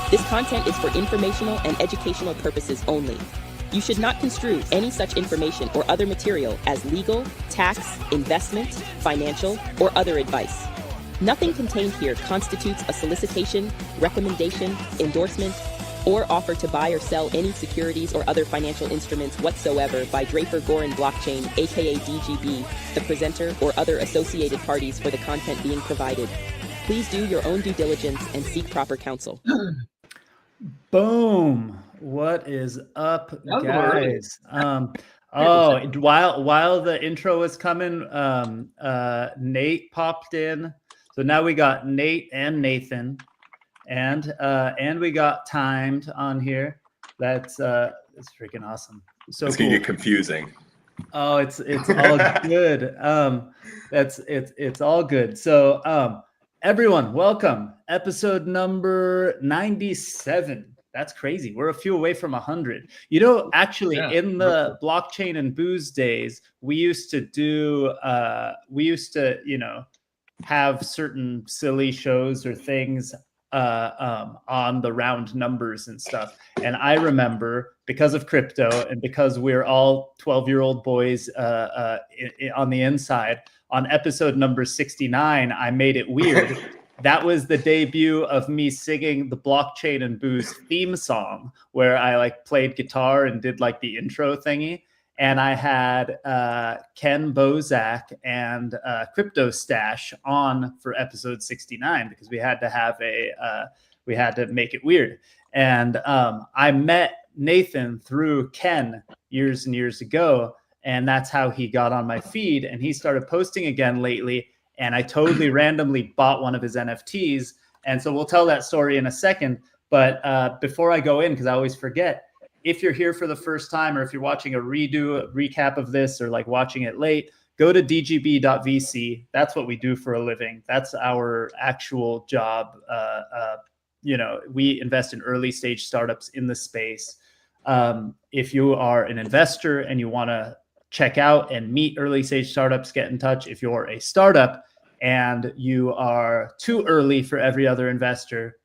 This content is for informational and educational purposes only. You should not construe any such information or other material as legal, tax, investment, financial, or other advice. Nothing contained here constitutes a solicitation, recommendation, endorsement, or offer to buy or sell any securities or other financial instruments whatsoever by Draper Goren Blockchain, aka DGB, the presenter, or other associated parties for the content being provided. Please do your own due diligence and seek proper counsel. Boom. What is up, guys? While the intro was coming, Nate popped in. So now we got Nate and Nathan, and we got Timed on here. That's freaking awesome. So it's gonna get confusing. Oh, it's all good. It's all good. So everyone, welcome. Episode number 97. That's crazy. We're a few away from 100. You know, actually, in the blockchain and booze days, we used to do, have certain silly shows or things on the round numbers and stuff. And I remember, because of crypto and because we're all 12-year-old boys on the inside, on episode number 69, I made it weird. That was the debut of me singing the Blockchain and Booze theme song, where I played guitar and did the intro thingy. And I had Ken Bozak and Crypto Stash on for episode 69 because we had to make it weird. And I met Nathan through Ken years and years ago, and that's how he got on my feed. And he started posting again lately, and I totally randomly bought one of his NFTs. And so we'll tell that story in a second. But before I go in, because I always forget, if you're here for the first time, or if you're watching a recap of this, or watching it late, go to dgb.vc. That's what we do for a living. That's our actual job. We invest in early stage startups in the space. If you are an investor and you want to check out and meet early stage startups, get in touch. If you're a startup and you are too early for every other investor,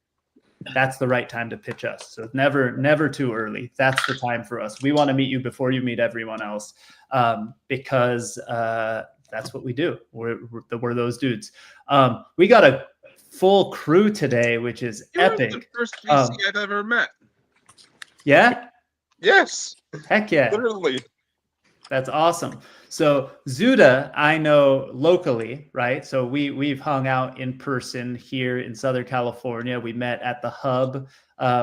that's the right time to pitch us. So never too early. That's the time for us. We want to meet you before you meet everyone else, because that's what we do. We're those dudes. We got a full crew today, which is epic. The first VC I've ever met. Yeah? Yes. Heck yeah. Literally. That's awesome. So Zuda, I know locally, right? So we've hung out in person here in Southern California. We met at the Hub,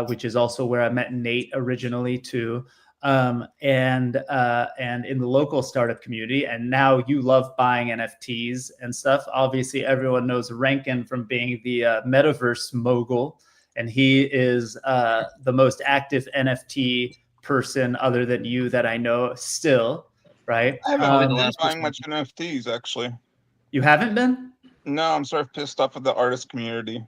which is also where I met Nate originally too, and in the local startup community. And now you love buying NFTs and stuff. Obviously, everyone knows Rankin from being the metaverse mogul, and he is the most active NFT person other than you that I know still. Right. I haven't been buying much NFTs, actually. You haven't been? No, I'm sort of pissed off with the artist community.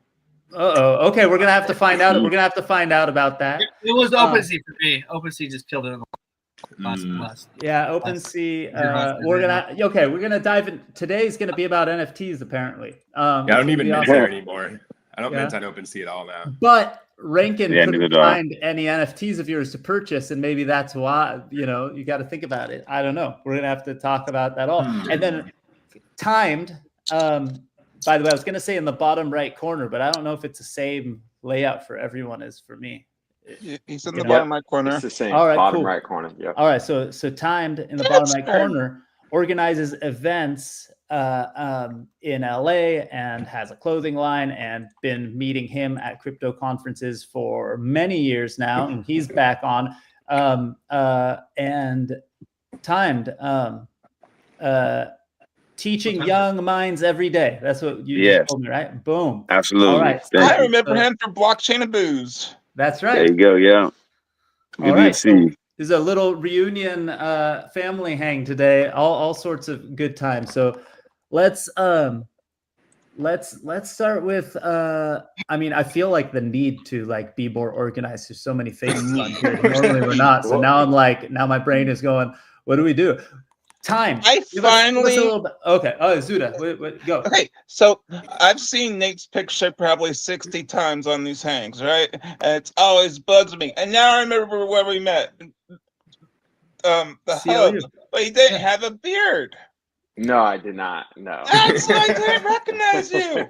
Okay, we're gonna have to find out. We're gonna have to find out about that. It was OpenSea for me. OpenSea just killed it in the last. Yeah, OpenSea. We're gonna dive in. Today's gonna be about NFTs, apparently. I don't even mint there anymore. I don't mint on OpenSea at all now. But Rankin couldn't find any NFTs of yours to purchase, and maybe that's why, you got to think about it. I don't know. We're going to have to talk about that all. And then Timed, by the way, I was going to say in the bottom right corner, but I don't know if it's the same layout for everyone as for me. He's in the bottom right corner. It's the same. All right, bottom cool. right corner. Yeah. All right. So Timed in the bottom right corner organizes events in LA and has a clothing line, and been meeting him at crypto conferences for many years now. And he's back on and Timed teaching young minds every day. That's what you just told me, right? Boom. Absolutely. All right. I remember him from Blockchain and Booze. That's right. There you go. Yeah. All right. So there's a little reunion family hang today. All sorts of good times. So let's start with I feel like the need to be more organized. There's so many faces on here. Normally we're not. So now now my brain is going, what do we do? Time. I Give us a finally. little bit. Okay. Oh, Zuda, go. Okay, so I've seen Nate's picture probably 60 times on these hangs, right? And it's always bugs me. And now I remember where we met. The CLU. hub. But he didn't Yeah. have a beard. No, I did not. No. That's why I didn't recognize you.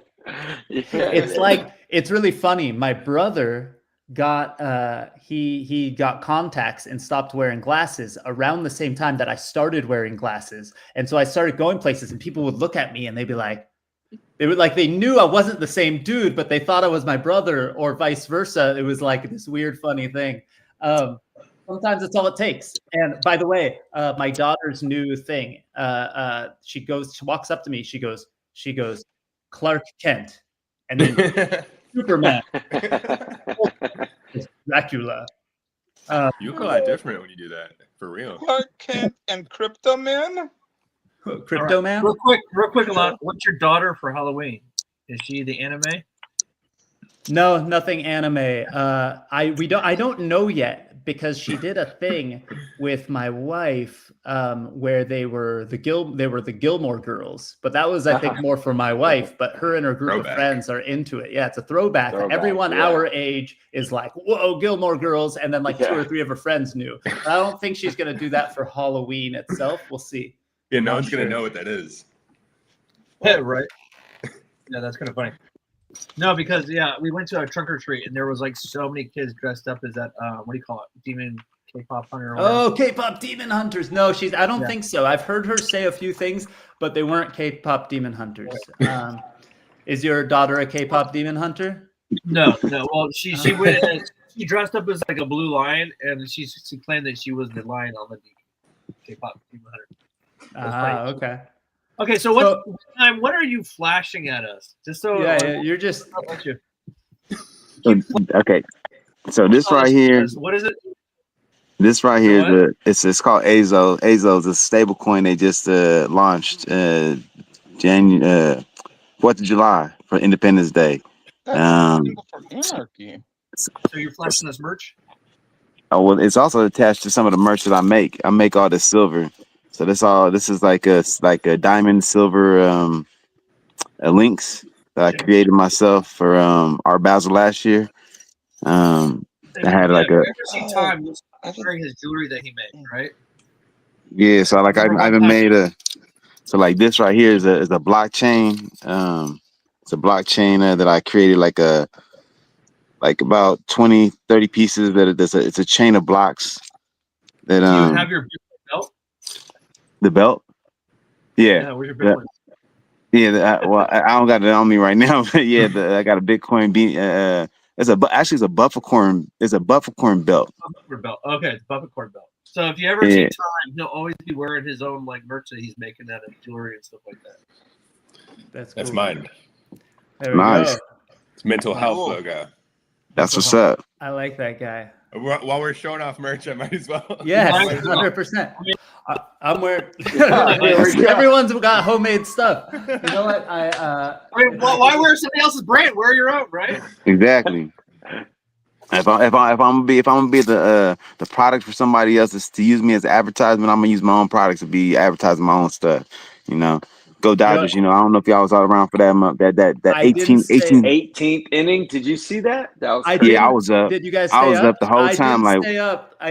It's like, it's really funny. My brother got he got contacts and stopped wearing glasses around the same time that I started wearing glasses. And so I started going places and people would look at me and they'd be like, they knew I wasn't the same dude, but they thought I was my brother, or vice versa. It was like this weird, funny thing. Sometimes that's all it takes. And by the way, my daughter's new thing, she walks up to me, she goes, Clark Kent, and then Superman, Dracula. You look a lot different when you do that, for real. Clark Kent and Crypto Man? Crypto Man? Real quick, Alon, what's your daughter for Halloween? Is she the anime? No, nothing anime. I don't know yet, because she did a thing with my wife where they were the Gilmore Girls, but that was, I think, more for my wife. But her and her group of friends are into it. Yeah, it's a throwback. Everyone our age is like, whoa, Gilmore Girls, and then like 2 or 3 of her friends knew. But I don't think she's gonna do that for Halloween itself. We'll see. Yeah, no one's gonna know what that is. Yeah, right. Yeah, that's kind of funny. No, because we went to a trunk or treat and there was like so many kids dressed up as that. What do you call it? Demon K-pop hunter. Oh, K-pop demon hunters. No, I don't think so. I've heard her say a few things, but they weren't K-pop demon hunters. Is your daughter a K-pop demon hunter? No. Well, she went. She dressed up as like a blue lion, and she claimed that she was the lion on the K-pop demon hunter. Okay. Okay, so what are you flashing at us? Just so you're just. Okay, so this right here. What is it? This right here, it's called Azo. Azo is a stable coin they just launched January 4th of July for Independence Day. That's for anarchy. So you're flashing us merch? Oh well, it's also attached to some of the merch that I make. I make all this silver. So this is like a diamond silver links that I created myself for Art Basel last year. I had like a time wearing his jewelry that he made, right? Yeah, so like I even made so like this right here is a blockchain. It's a blockchain that I created like about 20, 30 pieces it's a chain of blocks that Do you have your belt? The belt? Yeah. Where's your Bitcoin? Well, I don't got it on me right now, but yeah, I got a Bitcoin beat. It's a buffercorn. It's a buffercorn belt. Buffercorn belt. Okay, it's buffercorn belt. So if you ever see time, he'll always be wearing his own like merch that he's making out of jewelry and stuff like that. That's mine. Nice. It's mental health logo. That's what's up. I like that guy. While we're showing off merch, I might as well. Yes, 100%. I'm wearing. Everyone's got homemade stuff. You know what? Why wear somebody else's brand? Wear your own, right? Exactly. If I'm gonna be the product for somebody else to use me as advertisement, I'm gonna use my own products to be advertising my own stuff. You know. Go Dodgers! You know, I don't know if y'all was all around for that 18th inning. Did you see that? That was I was up. Did you guys stay I was up the whole time. I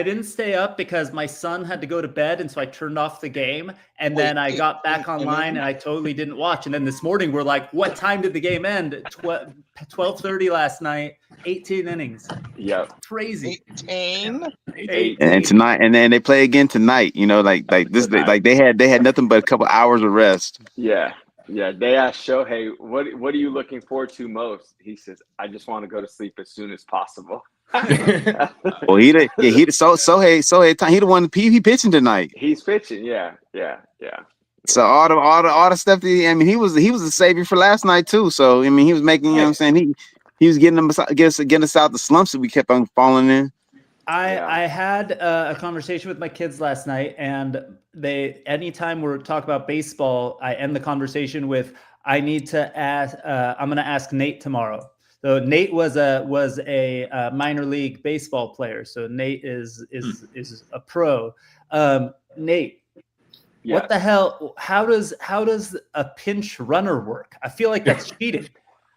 didn't stay up because my son had to go to bed, and so I turned off the game. And then I got back online, and I totally didn't watch. And then this morning, we're like, "What time did the game end?" 12:30 last night. 18 innings. Yep. Crazy. 18. And tonight, and then they play again tonight. You know, like this, like they had nothing but a couple hours of rest. Yeah. They asked Shohei, what are you looking forward to most? He says, I just want to go to sleep as soon as possible. Well, Sohei, he the one he pitching tonight. He's pitching, yeah. So all the stuff that he was a savior for last night too. So I mean, he was making, you know what I'm saying, he was getting us out the slumps that we kept on falling in. I had a conversation with my kids last night, and anytime we're talking about baseball, I end the conversation with, I need to ask, I'm going to ask Nate tomorrow. So Nate was a minor league baseball player. So Nate is a pro. Nate, Yeah. What the hell? How does a pinch runner work? I feel like that's cheating.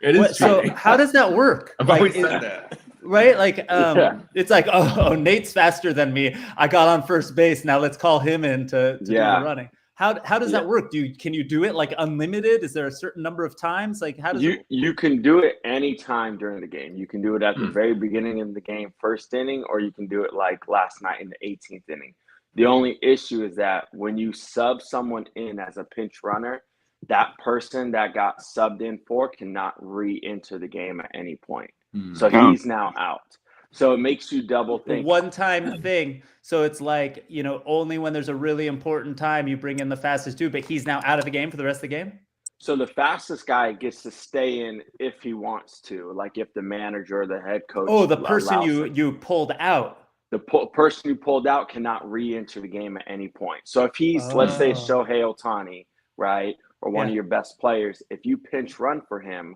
It is So cheating. how does that work? I've Like, always said that. right? Like, Yeah. it's like, oh, Nate's faster than me. I got on first base. Now let's call him in to do the running. How does that work? Can you do it like unlimited? Is there a certain number of times? Like, how does you can do it anytime during the game. You can do it at the very beginning of the game, first inning, or you can do it like last night in the 18th inning. The only issue is that when you sub someone in as a pinch runner, that person that got subbed in for cannot re-enter the game at any point. So he's now out. So it makes you double think. One-time thing. So it's like, only when there's a really important time you bring in the fastest dude, but he's now out of the game for the rest of the game? So the fastest guy gets to stay in if he wants to, like if the manager or the head coach. Oh, the person allows him. you pulled out. The person you pulled out cannot re-enter the game at any point. So if he's, let's say, Shohei Ohtani, right, or one of your best players, if you pinch run for him,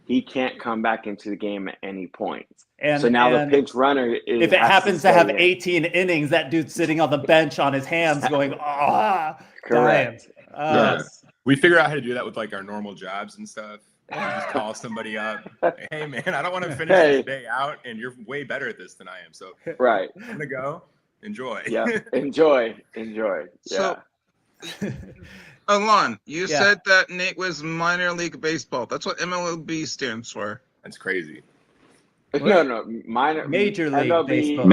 he can't come back into the game at any point. And so now the pinch runner is. If it happens to have 18 innings, that dude's sitting on the bench on his hands going, correct. Yes. We figure out how to do that with like our normal jobs and stuff. You just call somebody up. Hey man, I don't want to finish this day out, and you're way better at this than I am. So right, I'm gonna go. Enjoy. Yeah, enjoy. Yeah. So, Alon, you said that Nate was minor league baseball. That's what MLB stands for. That's crazy. No, Major League MLB Baseball.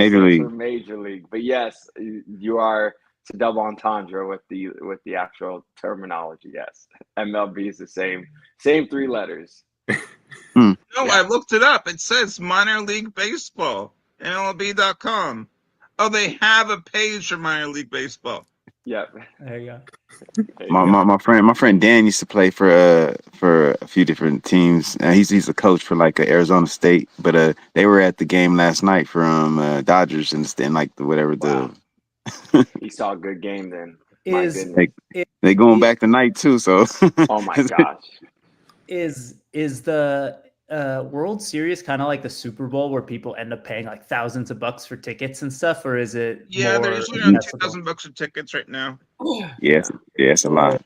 Major League. But yes, you are to double entendre with the actual terminology. Yes, MLB is the same 3 letters. No, I looked it up. It says minor league baseball. MLB.com. Oh, they have a page for minor league baseball. Yep. There you go. My friend Dan used to play for a few different teams. He's a coach for like Arizona State, but they were at the game last night from Dodgers and like He saw a good game then. They going back tonight too. So oh my gosh. Is the World Series kind of like the Super Bowl where people end up paying like thousands of bucks for tickets and stuff, or is it? Yeah, they're usually around $2,000 for tickets right now. Yes, it's a lot.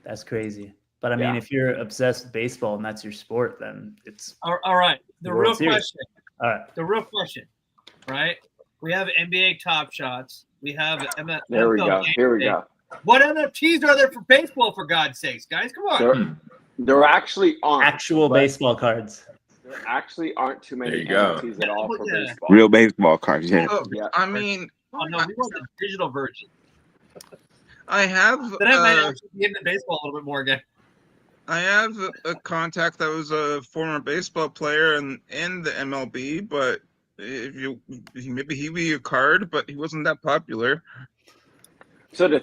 That's crazy. But I mean, if you're obsessed with baseball and that's your sport, then it's all right. The real question. All right. The real question, right? We have NBA Top Shots. We have There we go. Here we go. What NFTs are there for baseball, for God's sakes, guys? Come on. There actually aren't actual baseball cards. There actually aren't too many NFTs at all for baseball. Real baseball cards, yeah. I mean, we want the digital version. I have. Then I might actually be into baseball a little bit more again. I have a contact that was a former baseball player in the MLB, but maybe he'd be a card, but he wasn't that popular. So the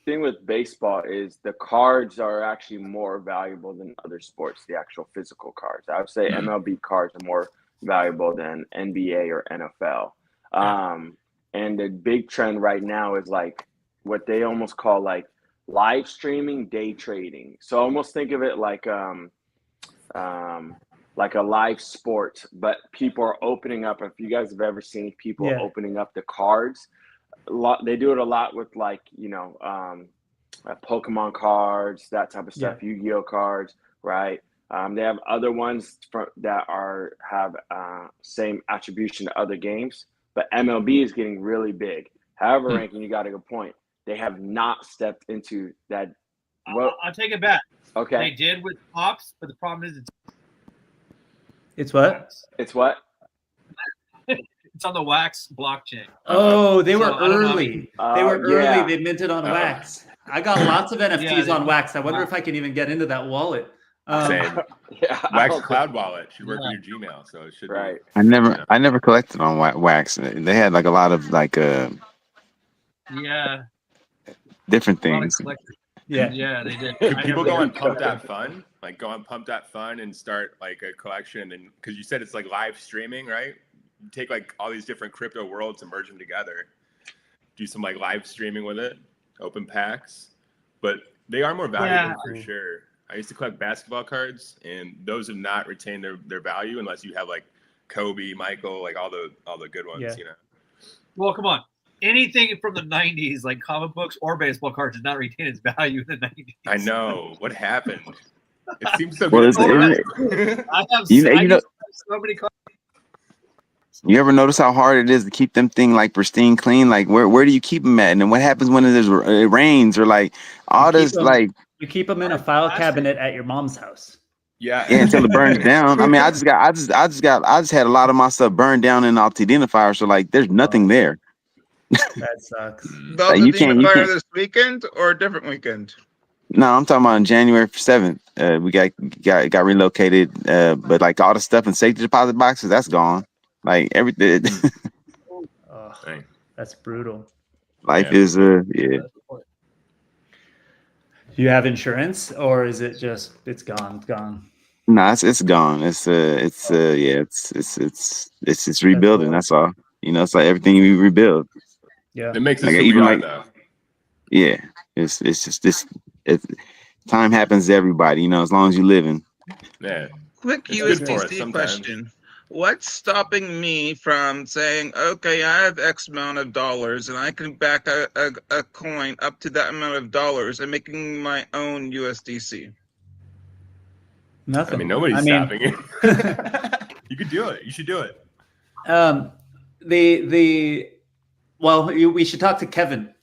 thing with baseball is the cards are actually more valuable than other sports, the actual physical cards. I would say MLB cards are more valuable than NBA or NFL. And the big trend right now is like what they almost call like live streaming day trading. So almost think of it like a live sport, but people are opening up. If you guys have ever seen people opening up the cards, they do it a lot with like, Pokemon cards, that type of stuff, Yu-Gi-Oh cards, right? They have other ones that have same attribution to other games, but MLB is getting really big. However, Rankin, you got a good point. They have not stepped into that. I'll take it back. Okay. They did with Pops, but the problem is it's what? It's what? It's on the Wax blockchain. Oh, they were early. They were early. Yeah. They minted on Wax. I got lots of NFTs on Wax. I wonder if I can even get into that wallet. Same. Wax Cloud Wallet should work with your Gmail, so it should. Right. I never collected on Wax. They had like a lot of like different things. Yeah, they did. Could people go on Pump.Fun? Like go on Pump.Fun and start like a collection, and then because you said it's like live streaming, right? You take like all these different crypto worlds and merge them together. Do some like live streaming with it, open packs, but they are more valuable for sure. I used to collect basketball cards, and those have not retained their value unless you have like Kobe, Michael, like all the good ones, Well, come on. anything from the 90s, like comic books or baseball cards, did not retain its value in the 90s. I know what happened. It seems so Well, good. it's, at the it, time. I have you know, I you know, used to have so many cards. you ever notice how hard it is to keep them thing like pristine clean? Like where do you keep them at? And then what happens when it rains or like all this like You keep them in a file cabinet at your mom's house. Yeah. until it burns down. I mean, I just had a lot of my stuff burned down in Altadena fire, so like there's nothing there. That sucks. The Like, you Altadena can't- fire this weekend or a different weekend? No, I'm talking about on January 7th. We got relocated, but like all the stuff in safety deposit boxes, that's gone. Like everything. Oh, Dang. that's brutal. Life Yeah. is yeah. Do you have insurance, or is it just it's gone? It's gone. No, it's gone. It's rebuilding. That's all. You know, it's like everything we rebuild. Yeah. It makes us Like, who we even are, like- though. Yeah, it's just this. Time happens to everybody. You know, as long as you living. Yeah. Quick It's good for us USDC sometimes. question. What's stopping me from saying, okay, I have X amount of dollars and I can back a coin up to that amount of dollars and making my own USDC? Nothing. I mean, nobody's stopping you. You could do it. You should do it. We should talk to Kevin,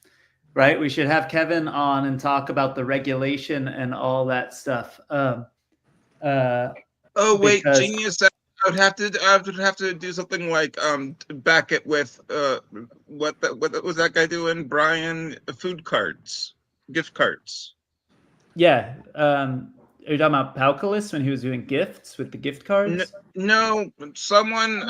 right? We should have Kevin on and talk about the regulation and all that stuff. Oh wait, Because- genius! I would have to do something like back it with what was that guy doing? Brian, food cards, gift cards. Yeah. Are you talking about Pauculus when he was doing gifts with the gift cards? No, someone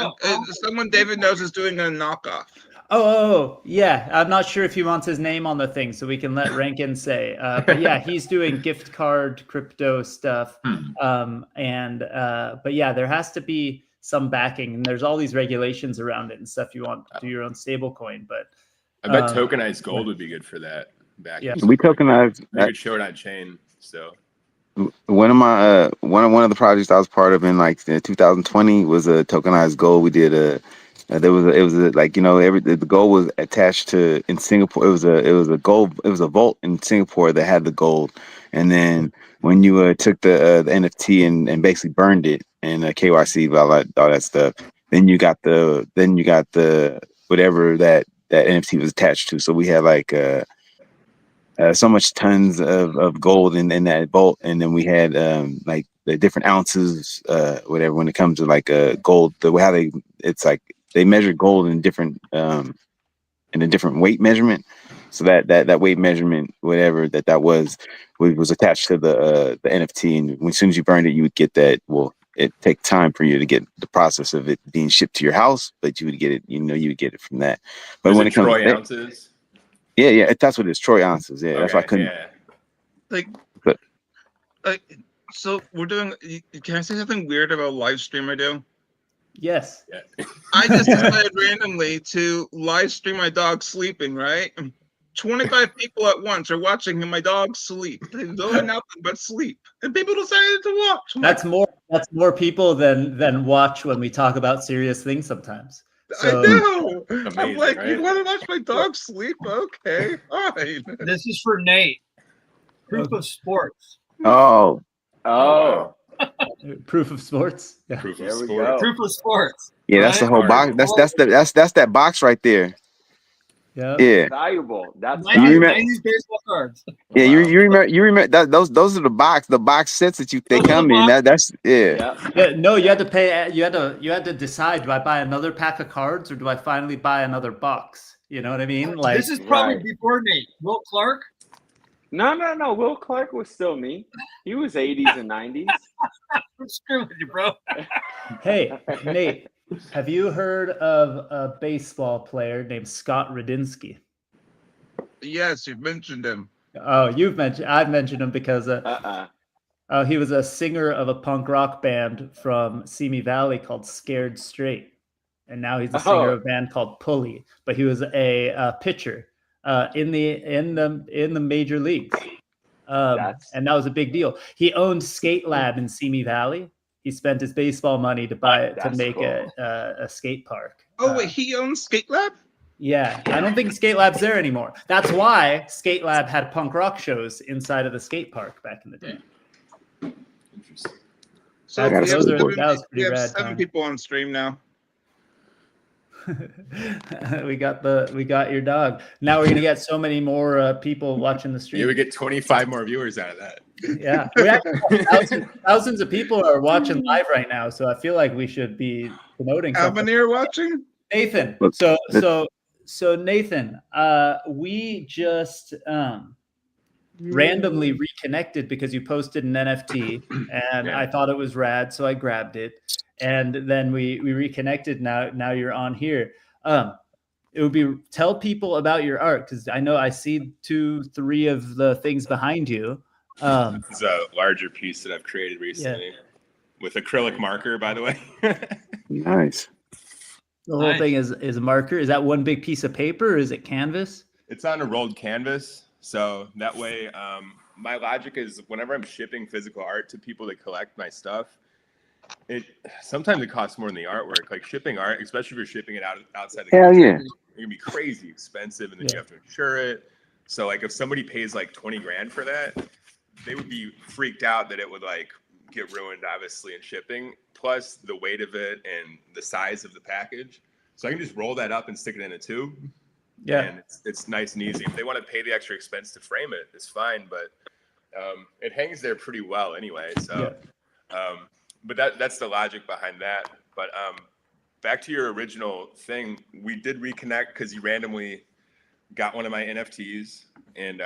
David knows is doing a knockoff. Oh, yeah. I'm not sure if he wants his name on the thing, so we can let Rankin say. But yeah, he's doing gift card crypto stuff. But yeah, there has to be some backing, and there's all these regulations around it and stuff. You want to do your own stable coin, but I bet tokenized gold would be good for that. Back Yeah. We tokenize. You could show it on chain. So One of my one of the projects I was part of in like 2020 was a tokenized gold. We did the gold was attached to in Singapore. It was a vault in Singapore that had the gold, and then when you took the NFT and basically burned it and KYC all that stuff, then you got the whatever that NFT was attached to. So we had like so much tons of gold in that vault, and then we had like the different ounces, whatever. When it comes to like gold, the way how they measure gold in different in a different weight measurement. So that weight measurement, whatever that was attached to the NFT, and as soon as you burned it, you would get that. Well, it take time for you to get the process of it being shipped to your house, but you would get it. You would get it from that. But when it comes Troy to ounces. yeah, that's what it is. Troy ounces. Yeah, that's why I couldn't. Yeah. So we're doing. Can I say something weird about a live stream I do? yes. Yeah. I just decided randomly to live stream my dog sleeping. Right, 25 people at once are watching my dog sleep. They doing nothing but sleep, and people decided to watch. I'm That's more people than watch when we talk about serious things sometimes. I know. I'm Amazing, like, right? you want to watch my dog sleep? Okay, fine. This is for Nate. Proof of sports. Oh, Oh, Proof of sports. Yeah. Proof of there we sport. go. Proof of sports. yeah, that's the Right? whole box. That's that box right there. Yeah. Yeah. Valuable. That's 90s, remember- 90s baseball cards. Yeah, you remember that those are the box sets that they come in. That's Yeah. Yeah, no, you had to pay. You had to decide: do I buy another pack of cards or do I finally buy another box? You know what I mean? Like, This is probably Right. before Nate. Will Clark? No. Will Clark was still me. He was 80s and 90s. I'm screwing with you, bro. hey, Nate, have you heard of a baseball player named Scott Radinsky? Yes, you've mentioned him. Oh, I've mentioned him because he was a singer of a punk rock band from Simi Valley called Scared Straight, and now he's a singer of a band called Pulley. But he was a pitcher in the major leagues, and that was a big deal. He owned Skate Lab in Simi Valley. He spent his baseball money to make That's cool. a skate park. Oh wait, he owns Skate Lab? Yeah, I don't think Skate Lab's there anymore. That's why Skate Lab had punk rock shows inside of the skate park back in the day. Interesting. So Gotta we have, support. That was we pretty have rad 7 time. people on stream now. we got your dog. Now we're gonna get so many more people watching the stream. Yeah, we get 25 more viewers out of that. Yeah, we actually thousands of people are watching live right now, so I feel like we should be promoting How something. many are watching? Nathan, Look, so Nathan, we just randomly reconnected because you posted an NFT, and Yeah. I thought it was rad, so I grabbed it, and then we reconnected. Now you're on here. It would be tell people about your art, because I know I see 2-3 of the things behind you. This is a larger piece that I've created recently with acrylic marker, by the way. Nice. The whole thing is a marker. Is that one big piece of paper, or is it canvas? It's on a rolled canvas, so that way my logic is whenever I'm shipping physical art to people that collect my stuff, sometimes it costs more than the artwork. Like shipping art, especially if you're shipping it outside the Hell country, yeah. it can be crazy expensive, and then you have to insure it. So like if somebody pays like 20 grand for that, they would be freaked out that it would like get ruined, obviously, in shipping, plus the weight of it and the size of the package. So I can just roll that up and stick it in a tube. Yeah. And it's nice and easy. If they want to pay the extra expense to frame it, it's fine, but it hangs there pretty well anyway. So, but that's the logic behind that. But back to your original thing, we did reconnect because you randomly got one of my NFTs, and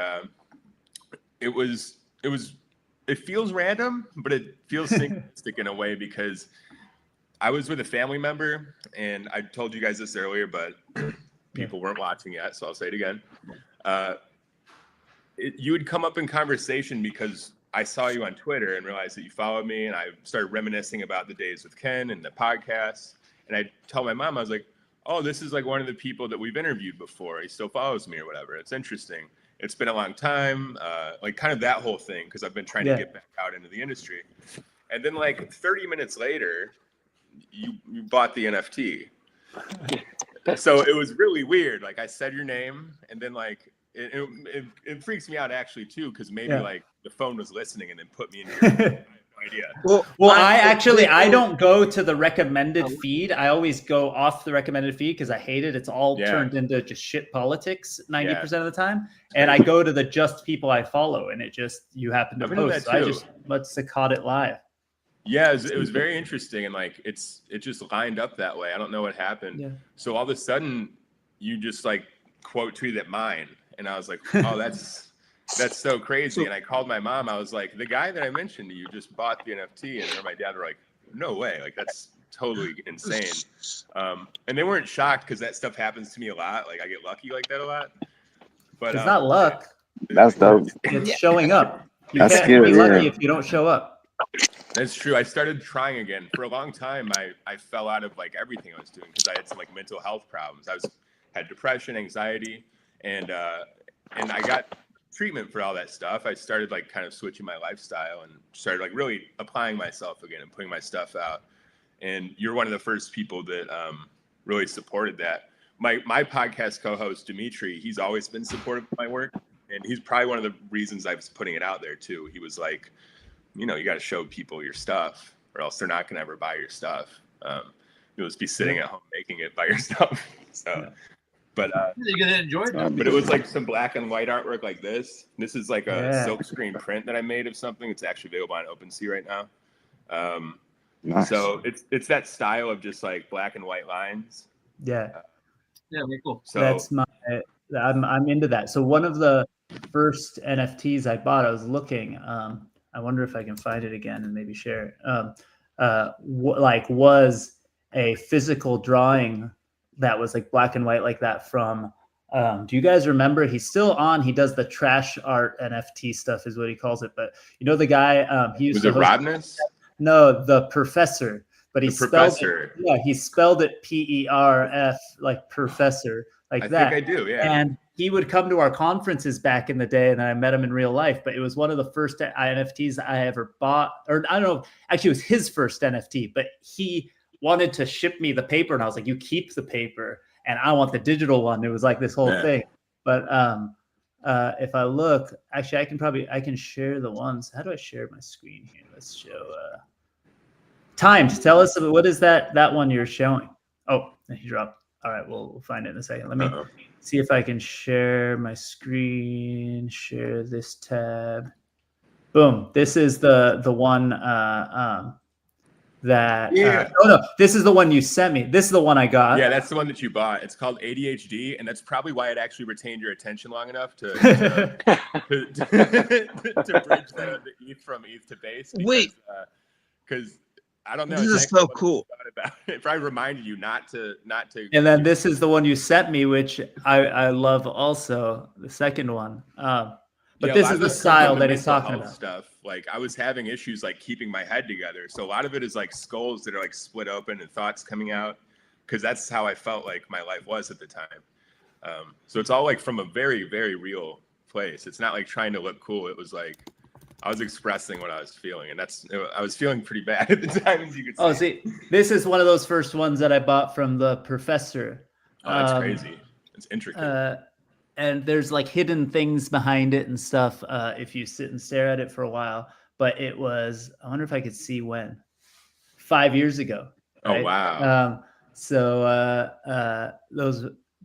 it feels random, but it feels synchronistic in a way, because I was with a family member, and I told you guys this earlier, but people weren't watching yet, so I'll say it again. You would come up in conversation because I saw you on Twitter and realized that you followed me, and I started reminiscing about the days with Ken and the podcast. And I tell my mom, I was like, oh, this is like one of the people that we've interviewed before. He still follows me or whatever. It's interesting. It's been a long time, like kind of that whole thing, because I've been trying to get back out into the industry. And then like 30 minutes later, you bought the NFT. So it was really weird. Like I said your name, and then like it freaks me out actually too, because maybe like the phone was listening and then put me in your idea. Well, I don't go to the recommended feed. I always go off the recommended feed because I hate it. It's all turned into just shit politics 90% of the time. And I go to the just people I follow, and it just you happen to post. So I just must have caught it live. Yeah, it was very interesting, and like it just lined up that way. I don't know what happened. Yeah. So all of a sudden, you just like quote tweeted mine, and I was like, oh, that's so crazy. And I called my mom. I was like, the guy that I mentioned to you just bought the NFT, and her and my dad were like, no way, like that's totally insane. And they weren't shocked because that stuff happens to me a lot. Like I get lucky like that a lot. But it's not luck. That's dope. It's showing up. You That's can't good, be lucky if you don't show up. That's true. I started trying again. For a long time, I fell out of like everything I was doing because I had some like mental health problems. Had depression, anxiety, and I got treatment for all that stuff. I started like kind of switching my lifestyle and started like really applying myself again and putting my stuff out. And you're one of the first people that really supported that. My podcast co-host Dimitri, he's always been supportive of my work, and he's probably one of the reasons I was putting it out there too. He was like, you know, you got to show people your stuff, or else they're not going to ever buy your stuff. You'll just be sitting at home making it by yourself. So, but you're gonna enjoy that. But it was like some black and white artwork like this. This is like a silk screen print that I made of something. It's actually available on OpenSea right now. Nice. So it's that style of just like black and white lines. Yeah. Yeah, very cool. So that's I'm into that. So one of the first NFTs I bought, I was looking. I wonder if I can find it again and maybe share it. Was a physical drawing that was like black and white like that from. Do you guys remember? He's still on. He does the trash art NFT stuff, is what he calls it. But you know the guy. He used was to it Rodness? No, the professor. But he spelled it. Yeah, he spelled it PERF, like professor, like that. I think I do. Yeah. And he would come to our conferences back in the day, and I met him in real life. But it was one of the first NFTs I ever bought, or I don't know. Actually, it was his first NFT. But he wanted to ship me the paper, and I was like, "You keep the paper." and I want the digital one. It was like this whole thing. But if I look, actually, I can share the ones. How do I share my screen here? Let's show timed. Tell us what is that one you're showing? Oh, he dropped. All right, we'll find it in a second. Let me see if I can share my screen. Share this tab. Boom. This is the one that this is the one you sent me. This is the one I got. Yeah, that's the one that you bought. It's called ADHD, and that's probably why it actually retained your attention long enough to bridge the ETH from ETH to base. Because I don't know. This is so cool. If I reminded you not to. And then this is the one you sent me, which I love also. The second one. But this is the style that he's talking about. Stuff like I was having issues like keeping my head together. So a lot of it is like skulls that are like split open and thoughts coming out, because that's how I felt like my life was at the time. So it's all like from a very, very real place. It's not like trying to look cool. It was like I was expressing what I was feeling, and I was feeling pretty bad at the time, as you could see. Oh, see, this is one of those first ones that I bought from the professor. Oh, that's crazy. It's intricate. And there's like hidden things behind it and stuff if you sit and stare at it for a while. But it was, I wonder if I could see when, 5 years ago. Right? Oh, wow.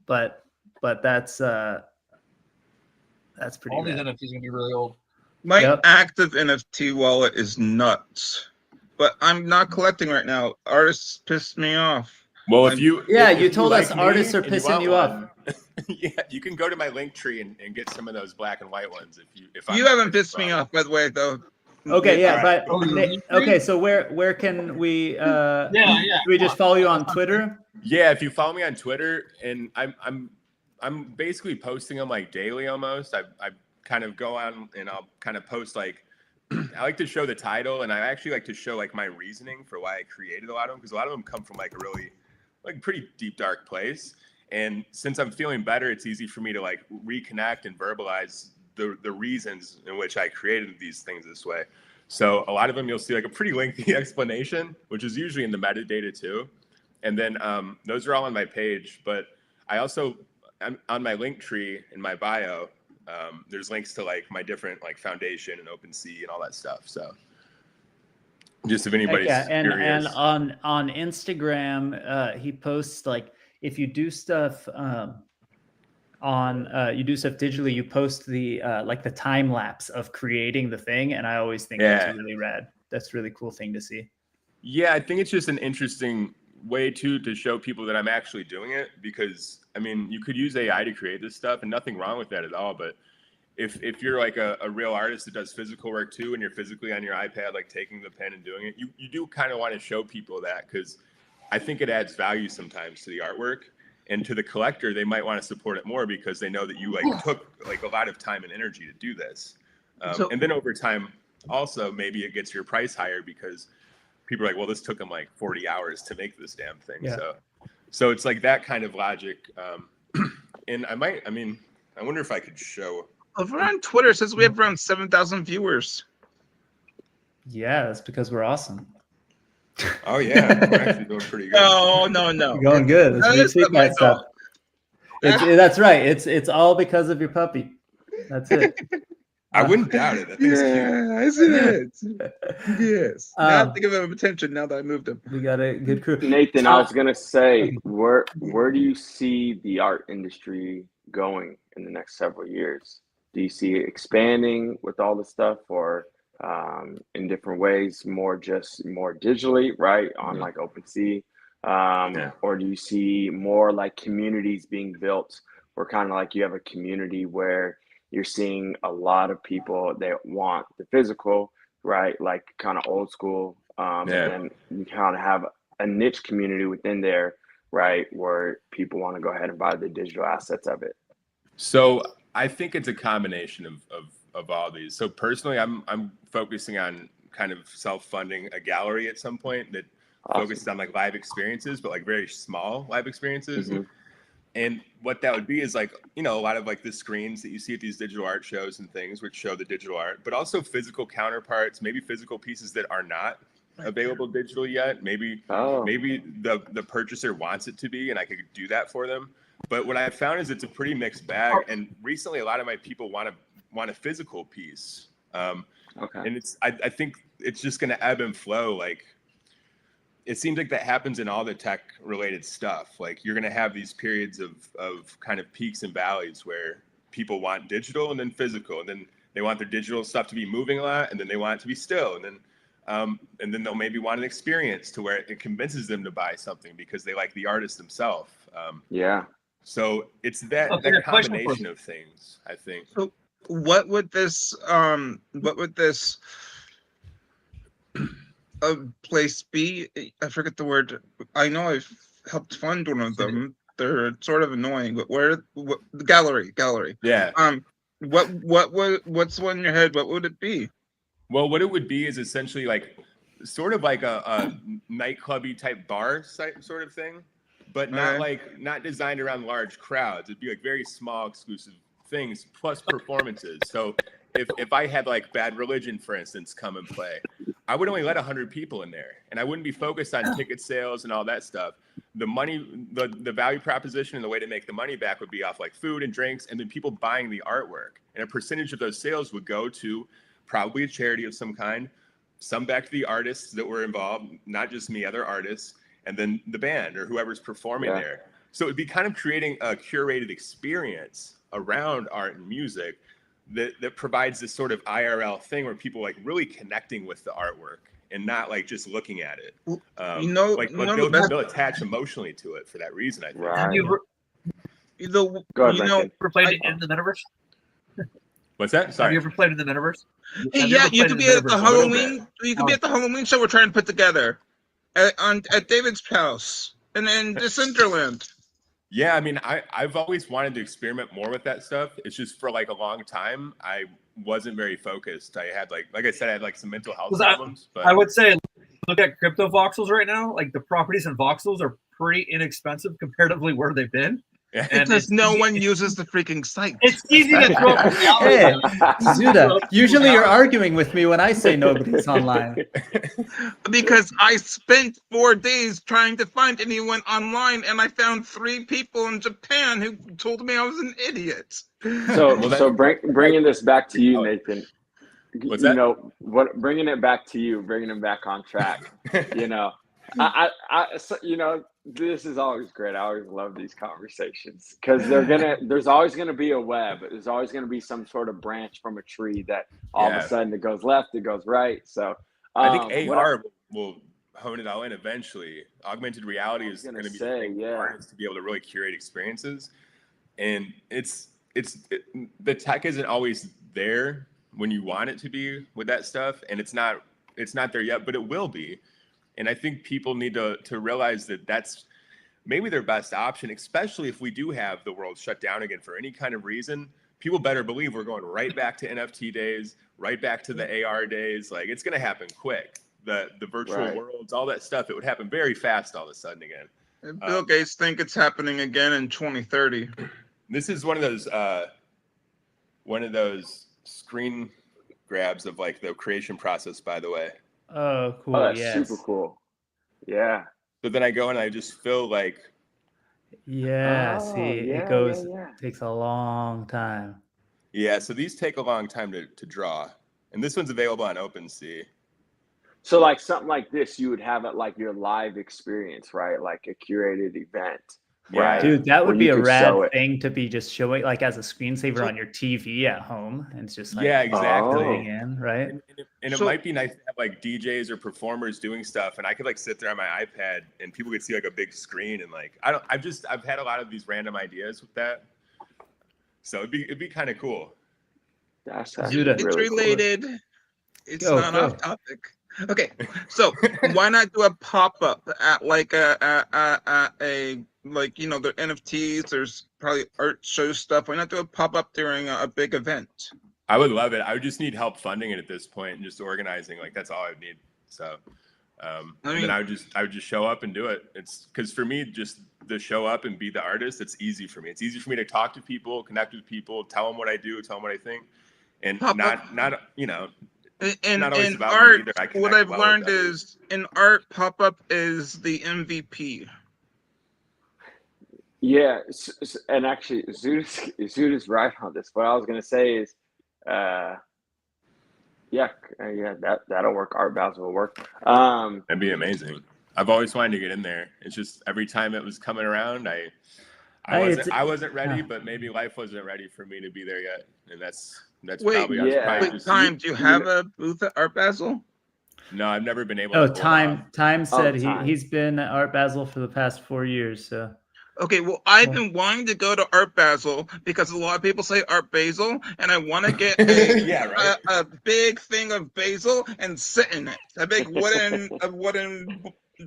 But that's pretty All these rad. NFTs are gonna be really old. My active NFT wallet is nuts, but I'm not collecting right now. Artists pissed me off. Well, if you told us artists are pissing you off. Yeah, you can go to my link tree and get some of those black and white ones. If You haven't pissed me off, by the way, though. Okay, yeah, Right. but okay. So where can we? Yeah. Can we just follow you on Twitter? Yeah, if you follow me on Twitter, and I'm basically posting them like daily almost. I kind of go on and I'll kind of post like I like to show the title, and I actually like to show like my reasoning for why I created a lot of them, because a lot of them come from like a really like pretty deep dark place. And since I'm feeling better, it's easy for me to like reconnect and verbalize the reasons in which I created these things this way. So a lot of them you'll see like a pretty lengthy explanation, which is usually in the metadata too. And then those are all on my page. But I also, on my link tree in my bio, there's links to like my different like foundation and OpenSea and all that stuff. So just if anybody's curious. And on Instagram, he posts like, if you do stuff digitally, you post the like the time lapse of creating the thing, and I always think that's really rad. That's a really cool thing to see. Yeah, I think it's just an interesting way too to show people that I'm actually doing it, because I mean you could use AI to create this stuff, and nothing wrong with that at all. But if you're like a real artist that does physical work too, and you're physically on your iPad like taking the pen and doing it, you do kind of want to show people that, because I think it adds value sometimes to the artwork, and to the collector, they might want to support it more because they know that you like took like a lot of time and energy to do this. And then over time, also maybe it gets your price higher because people are like, well, this took them like 40 hours to make this damn thing. Yeah. So it's like that kind of logic. And I wonder if I could show. Over on Twitter, it says we have around 7,000 viewers. Yeah, that's because we're awesome. Oh yeah, we're actually doing pretty good. No. You're going good. Let's retweet that stuff. That's right. It's all because of your puppy. That's it. I wouldn't doubt it. I think it's cute. Isn't it? Yes. Now I have to give him attention now that I moved him. We got a good crew. Nathan, I was gonna say, where do you see the art industry going in the next several years? Do you see it expanding with all this stuff, or in different ways, more digitally, right, on like OpenSea, or do you see more like communities being built, where kind of like you have a community where you're seeing a lot of people that want the physical, right, like kind of old school, and you kind of have a niche community within there, right, where people want to go ahead and buy the digital assets of it? So I think it's a combination of all these. So personally, I'm focusing on kind of self-funding a gallery at some point that focuses on like live experiences, but like very small live experiences. Mm-hmm. And what that would be is like, a lot of like the screens that you see at these digital art shows and things, which show the digital art, but also physical counterparts, maybe physical pieces that are not available digital yet. Maybe the purchaser wants it to be, and I could do that for them. But what I've found is it's a pretty mixed bag. And recently, a lot of my people want a physical piece. And I think it's just going to ebb and flow. Like, it seems like that happens in all the tech related stuff. Like, you're going to have these periods of kind of peaks and valleys where people want digital and then physical, and then they want their digital stuff to be moving a lot, and then they want it to be still, and then they'll maybe want an experience to where it convinces them to buy something because they like the artist themselves. So it's that combination of things, I think. So what would this place be? I forget the word. I know I've helped fund one of them. They're sort of annoying, but what gallery? Yeah. What's one in your head? What would it be? Well, what it would be is essentially like sort of like a nightclubby type bar sort of thing, but not designed around large crowds. It'd be like very small, exclusive things plus performances. So if I had like Bad Religion, for instance, come and play, I would only let 100 people in there, and I wouldn't be focused on ticket sales and all that stuff. The money, the value proposition and the way to make the money back would be off like food and drinks, and then people buying the artwork. And a percentage of those sales would go to probably a charity of some kind, some back to the artists that were involved, not just me, other artists, and then the band or whoever's performing there. So it'd be kind of creating a curated experience around art and music that provides this sort of IRL thing where people like really connecting with the artwork and not like just looking at it. They'll attach emotionally to it for that reason, I think. Have you ever played in the metaverse? What's that? Sorry. Have you ever played in the metaverse? Hey, you could be at the Halloween. You could be at the Halloween show we're trying to put together at David's house and in Decentraland. Yeah, I mean, I've always wanted to experiment more with that stuff. It's just for like a long time, I wasn't very focused. I had like I said, I had like some mental health problems. But I would say look at crypto voxels right now. Like the properties in voxels are pretty inexpensive comparatively where they've been. Because no one uses the freaking site. It's easy to throw. Hey, Zuda, usually you're arguing with me when I say nobody's online. Because I spent 4 days trying to find anyone online, and I found 3 people in Japan who told me I was an idiot. So bringing this back to you, Nathan. What's that? Bringing it back to you, bringing them back on track. This is always great. I always love these conversations because there's always gonna be a web. There's always gonna be some sort of branch from a tree that all of a sudden it goes left, it goes right. So I think AR will hone it all in eventually. Augmented reality is going to be artists to be able to really curate experiences, and the tech isn't always there when you want it to be with that stuff, and it's not there yet, but it will be. And I think people need to realize that that's maybe their best option, especially if we do have the world shut down again for any kind of reason. People better believe we're going right back to NFT days, right back to the AR days. Like, it's going to happen quick. The virtual worlds, all that stuff, it would happen very fast all of a sudden again. And Bill Gates think it's happening again in 2030. This is one of those screen grabs of like the creation process, by the way. Oh, cool. Oh, that's super cool. Yeah. So then I go and I just feel like. It takes a long time. Yeah, so these take a long time to draw. And this one's available on OpenSea. So like something like this, you would have it like your live experience, right? Like a curated event. Yeah. Right? Dude, that would be a rad thing to be just showing like as a screensaver on your TV at home. And it's just like exactly. In, right? And it might be nice to have like DJs or performers doing stuff, and I could like sit there on my iPad and people could see like a big screen, and like I've had a lot of these random ideas with that. So it'd be kind of cool. That's it's really related. Cool. It's not off topic. Okay, so why not do a pop-up at like a like, you know, the NFTs, there's probably art show stuff. Why not do a pop-up during a big event? I would love it. I would just need help funding it at this point and just organizing. Like, that's all I would need. So and then I would just show up and do it. It's because for me, just to show up and be the artist, it's easy for me. It's easy for me to talk to people, connect with people, tell them what I do, tell them what I think, and not you know. not always In about me art, either. I what connect I've well with learned others. is in art, pop-up is the MVP. Yeah, and actually, Zuda's right on this. What I was gonna say is, uh, yeah, that'll work. Art Basel will work. That'd be amazing. I've always wanted to get in there. It's just every time it was coming around, I wasn't ready, but maybe life wasn't ready for me to be there yet. And that's Wait, probably I was yeah. probably Wait, just time. Do you have a booth at Art Basel? no, I've never been able Oh, to pull it off. Time said Time. he's been at Art Basel for the past 4 years. So Okay, well, I've been wanting to go to Art Basel because a lot of people say Art Basil, and I want to get Yeah, right. a big thing of basil and sit in it. A big wooden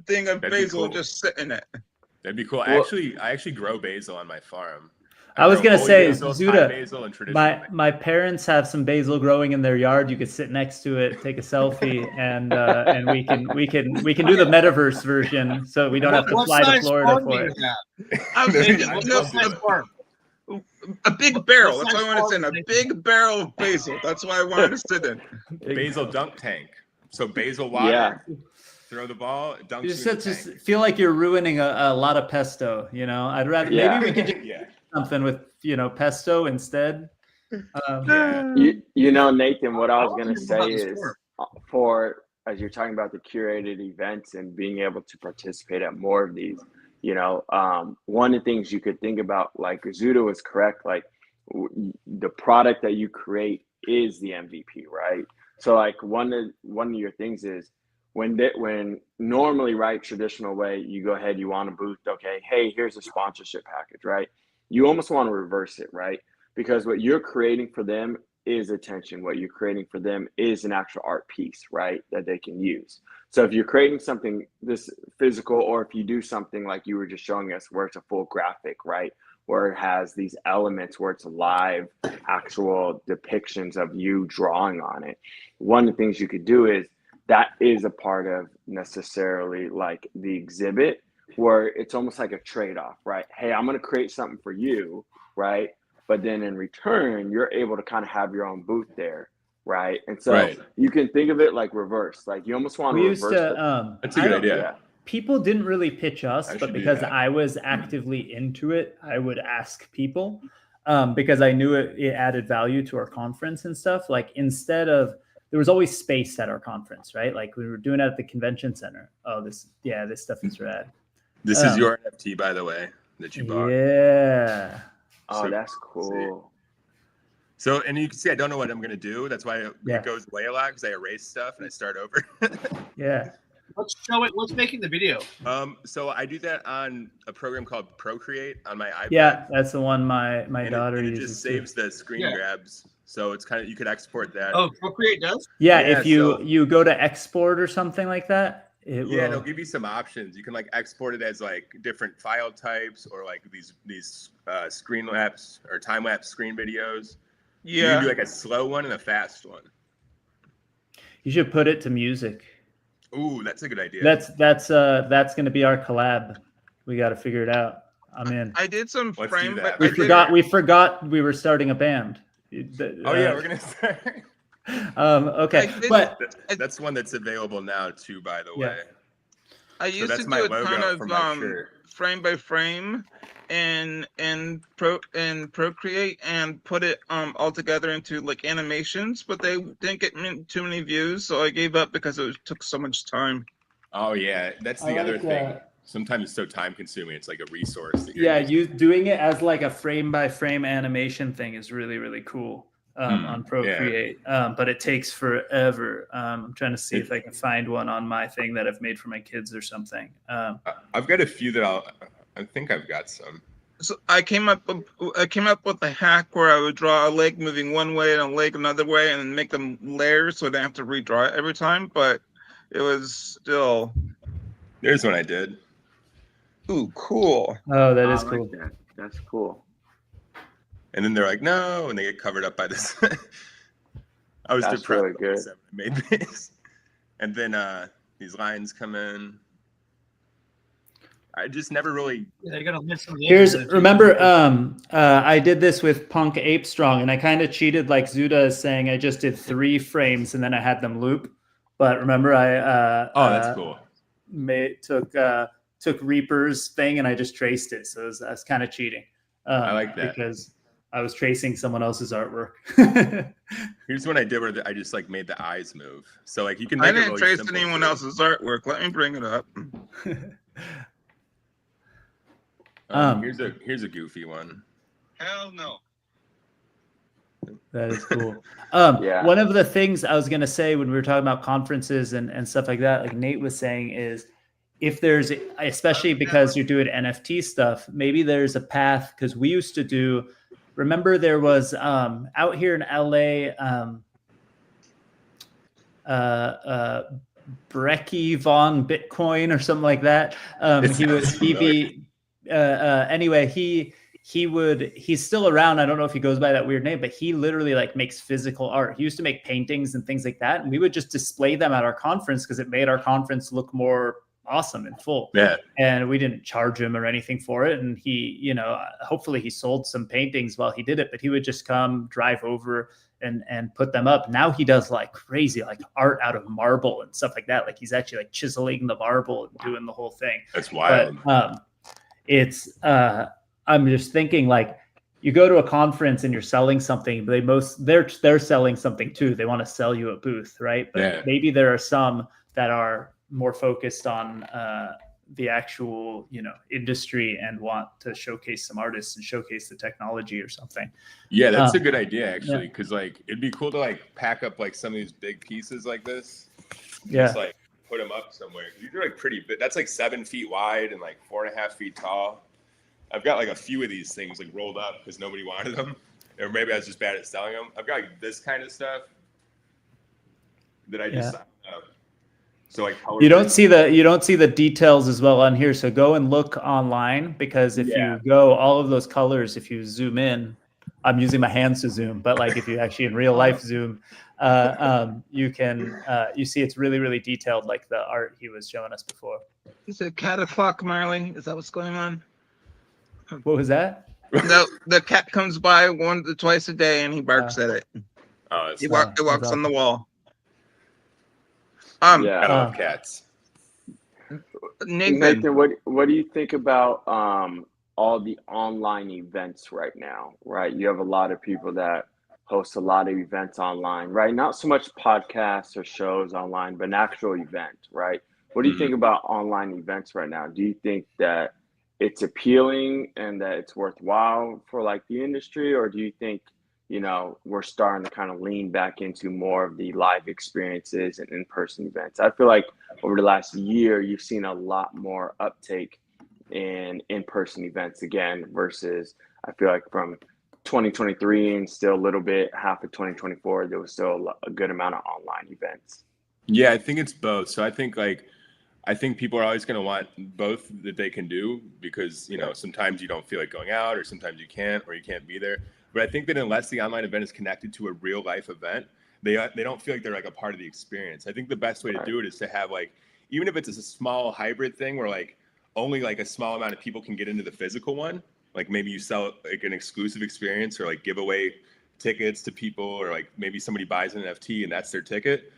thing of That'd be basil cool. and just sit in it. That'd be cool. Well- I actually grow basil on my farm. I was grow gonna holy say, basil, Thai Zuda, basil, and traditional. my parents have some basil growing in their yard. You could sit next to it, take a selfie, and we can do the metaverse version, so we don't have to What fly to size Florida farm do for you it. have? I was That'd be thinking, awesome. no, What size farm? a big barrel. That's size what I wanted to sit in. farm A is big barrel of basil. That's what I wanted to sit in. Basil dunk tank. So basil water. Yeah. Throw the ball. It dunks You you in the just tank. feel like you're ruining a lot of pesto. You know, I'd rather Yeah. maybe we could do Yeah. something with pesto instead. Yeah. You know, Nathan, what I was I gonna don't know about say this is, farm. for as you're talking about the curated events and being able to participate at more of these, one of the things you could think about, like Zuda was correct, like the product that you create is the MVP, right? So like one of your things is when normally, right, traditional way, you go ahead, you want a booth, okay, hey, here's a sponsorship package, right? You almost want to reverse it, right? Because what you're creating for them is attention. What you're creating for them is an actual art piece, right, that they can use. So if you're creating something this physical, or if you do something like you were just showing us where it's a full graphic, right, where it has these elements, where it's live actual depictions of you drawing on it, one of the things you could do is that is a part of necessarily like the exhibit, where it's almost like a trade-off, right? Hey, I'm going to create something for you, right? But then in return, you're able to kind of have your own booth there, right? And so Right. you can think of it like reverse. Like you almost want to We used reverse to. That's a good idea. yeah. People didn't really pitch us, I but should do because that. I was actively into it, I would ask people because I knew it added value to our conference and stuff. Like instead of there was always space at our conference, right? Like we were doing it at the convention center. Oh, this stuff is rad. This is your NFT, by the way, that you bought. Yeah. Oh, So that's cool. So, and you can see I don't know what I'm going to do. That's why Yeah. it goes away a lot, because I erase stuff and I start over. Yeah. Let's show it. Let's making the video. So I do that on a program called Procreate on my iPad. Yeah, that's the one my and daughter it uses. just saves the screen grabs. So it's kind of, you could export that. Oh, Procreate does? Yeah, Yeah, if you so- you go to export or something like that, it Yeah, will. they'll give you some options. You can like export it as like different file types, or like these screen lapse or time lapse screen videos. You Yeah. can do like a slow one and a fast one. You should put it to music. Ooh, that's a good idea. That's going to be our collab. We got to figure it out. I'm in. I did some Let's frame, do but that. We I did- forgot we were starting a band. Oh yeah, we're gonna start. Okay, I did- but That's one that's available now too, by the Yeah. way. I So used that's to my do a logo ton for of my shirt. frame by frame and Procreate and put it all together into like animations, but they didn't get too many views, so I gave up because it took so much time. Oh yeah, that's the I other like, thing. Sometimes it's so time consuming. It's like a resource. That you're yeah, using. you doing it as like a frame by frame animation thing is really, really cool on Procreate. But it takes forever. I'm trying to see if I can find one on my thing that I've made for my kids or something. I've got a few that I think I've got some. So I came up with a hack where I would draw a leg moving one way and a leg another way, and make them layers so I didn't have to redraw it every time. But it was still There's one I did. ooh cool. Oh, that I is like cool. that. That's cool. And then they're like, no, and they get covered up by this. I was That's depressed really when I good. made this. And then these lines come in. I just never really. Yeah, you're gonna miss some. Remember, I did this with Punk Ape Strong, and I kind of cheated, like Zuda is saying. I just did 3 frames and then I had them loop. But remember, I That's cool. Took Reaper's thing and I just traced it, so that's kind of cheating. I like that because I was tracing someone else's artwork. Here's what I did, where I just like made the eyes move. So like you can. I Make didn't trace anyone else's artwork. Let me bring it up. Here's a goofy one. Hell no. That is cool. Yeah. One of the things I was going to say when we were talking about conferences and stuff like that, like Nate was saying, is if there's, especially because you're doing NFT stuff, maybe there's a path, because we used to do, remember there was out here in LA, Brecky Von Bitcoin or something like that. Anyway, he's still around. I don't know if he goes by that weird name, but he literally like makes physical art. He used to make paintings and things like that. And we would just display them at our conference because it made our conference look more awesome and full. Yeah. And we didn't charge him or anything for it. And he, you know, hopefully he sold some paintings while he did it, but he would just come drive over and put them up. Now he does like crazy, like art out of marble and stuff like that. Like he's actually like chiseling the marble and doing the whole thing. That's wild. But, I'm just thinking, like, you go to a conference and you're selling something, but they're selling something too. They want to sell you a booth, right? But maybe there are some that are more focused on the actual, you know, industry and want to showcase some artists and showcase the technology or something. Yeah, that's a good idea actually, because like it'd be cool to like pack up like some of these big pieces like this. Yeah. Just like put them up somewhere. These are like pretty big. That's like 7 feet wide and like 4.5 feet tall. I've got like a few of these things like rolled up because nobody wanted them, or maybe I was just bad at selling them. I've got like this kind of stuff that I just so like you don't see the details as well on here. So go and look online, because if you go all of those colors, if you zoom in, I'm using my hands to zoom, but like if you actually in real life zoom, you can you see it's really, really detailed, like the art he was showing us before. Is it cat o'clock, Marley? Is that what's going on? What was that? No, the cat comes by once or twice a day and he barks at it. Oh, it walks on the wall. I love cats. Nathan, what do you think about all the online events right now? Right, you have a lot of people that host a lot of events online, right? Not so much podcasts or shows online, but an actual event, right? What do you think about online events right now? Do you think that it's appealing and that it's worthwhile for like the industry, or do you think, you know, we're starting to kind of lean back into more of the live experiences and in-person events? I feel like over the last year, you've seen a lot more uptake in-person events again, versus I feel like from 2023 and still a little bit half of 2024, there was still a good amount of online events. Yeah, I think it's both. So I think people are always going to want both that they can do, because, you know, sometimes you don't feel like going out, or sometimes you can't, or you can't be there. But I think that unless the online event is connected to a real life event, they don't feel like they're like a part of the experience. I think the best way to do it is to have like, even if it's a small hybrid thing where like only like a small amount of people can get into the physical one, like maybe you sell like an exclusive experience, or like give away tickets to people, or like maybe somebody buys an NFT and that's their ticket.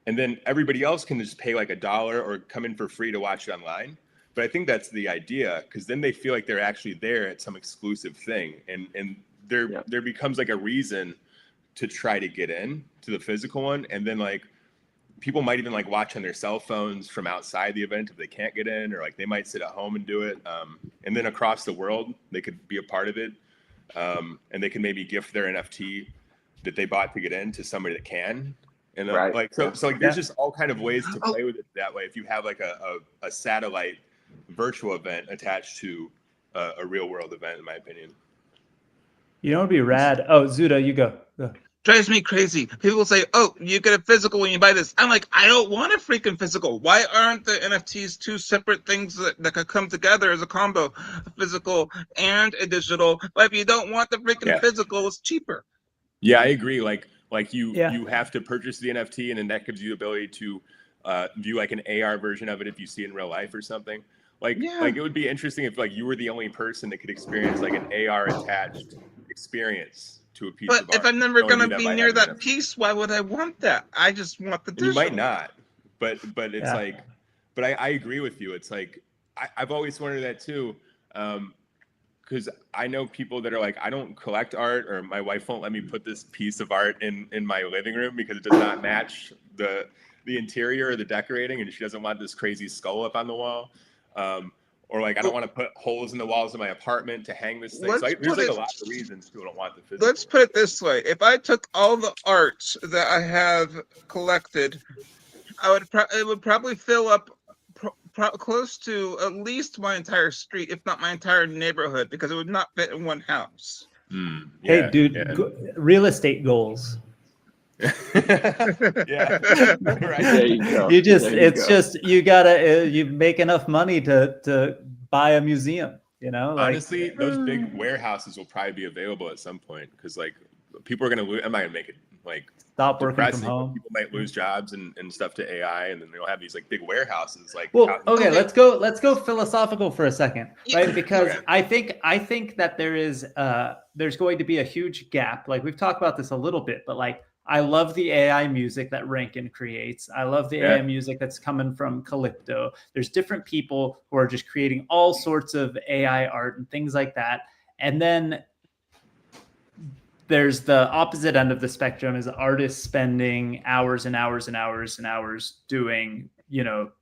And then everybody else can just pay like $1 or come in for free to watch it online. But I think that's the idea, because then they feel like they're actually there at some exclusive thing. And there becomes like a reason to try to get in to the physical one. And then like people might even like watch on their cell phones from outside the event if they can't get in, or like they might sit at home and do it. And then across the world, they could be a part of it. And they can maybe gift their NFT that they bought to get in to somebody that can. And so like there's just all kind of ways to play with it that way. If you have like a satellite virtual event attached to a real world event, in my opinion. You know, it'd be rad. Oh, Zuda, you go. drives me crazy. People say, oh, you get a physical when you buy this. I'm like, I don't want a freaking physical. Why aren't the NFTs two separate things that could come together as a combo, a physical and a digital? But if you don't want the freaking physical, it's cheaper. Yeah, I agree. Like you have to purchase the NFT, and then that gives you the ability to view like an AR version of it if you see it in real life or something. Like Yeah. like it would be interesting if like you were the only person that could experience like an AR attached experience to a piece But of art. if I'm never You can only gonna do that be by near having that enough- piece, why would I want that? I just want the And you digital. might not, but it's Yeah. like, but I agree with you. It's like I've always wondered that too, because I know people that are like, I don't collect art, or my wife won't let me put this piece of art in my living room because it does not match the interior or the decorating, and she doesn't want this crazy skull up on the wall. Or like, I don't want to put holes in the walls of my apartment to hang this thing. So Let's there's put like a it- lot of reasons people don't want the physical. Let's put it this way: if I took all the art that I have collected, it would probably fill up close to at least my entire street, if not my entire neighborhood, because it would not fit in one house. Hey, dude, real estate goals. Yeah. Right. There you go. You just, There you it's go. just, you gotta, you make enough money to buy a museum, you know? Like, Honestly, those big warehouses will probably be available at some point because like people are gonna lose. I'm not gonna make it like stop working from depressing, but home. people might lose jobs and stuff to AI, and then they'll have these like big warehouses. Like, Well, okay, Okay. let's go philosophical for a second, right? Because Okay. I think that there's going to be a huge gap. Like we've talked about this a little bit, but like I love the AI music that Rankin creates. I love the AI music that's coming from Calypto. There's different people who are just creating all sorts of AI art and things like that. And then there's the opposite end of the spectrum is artists spending hours and hours and hours and hours doing, you know,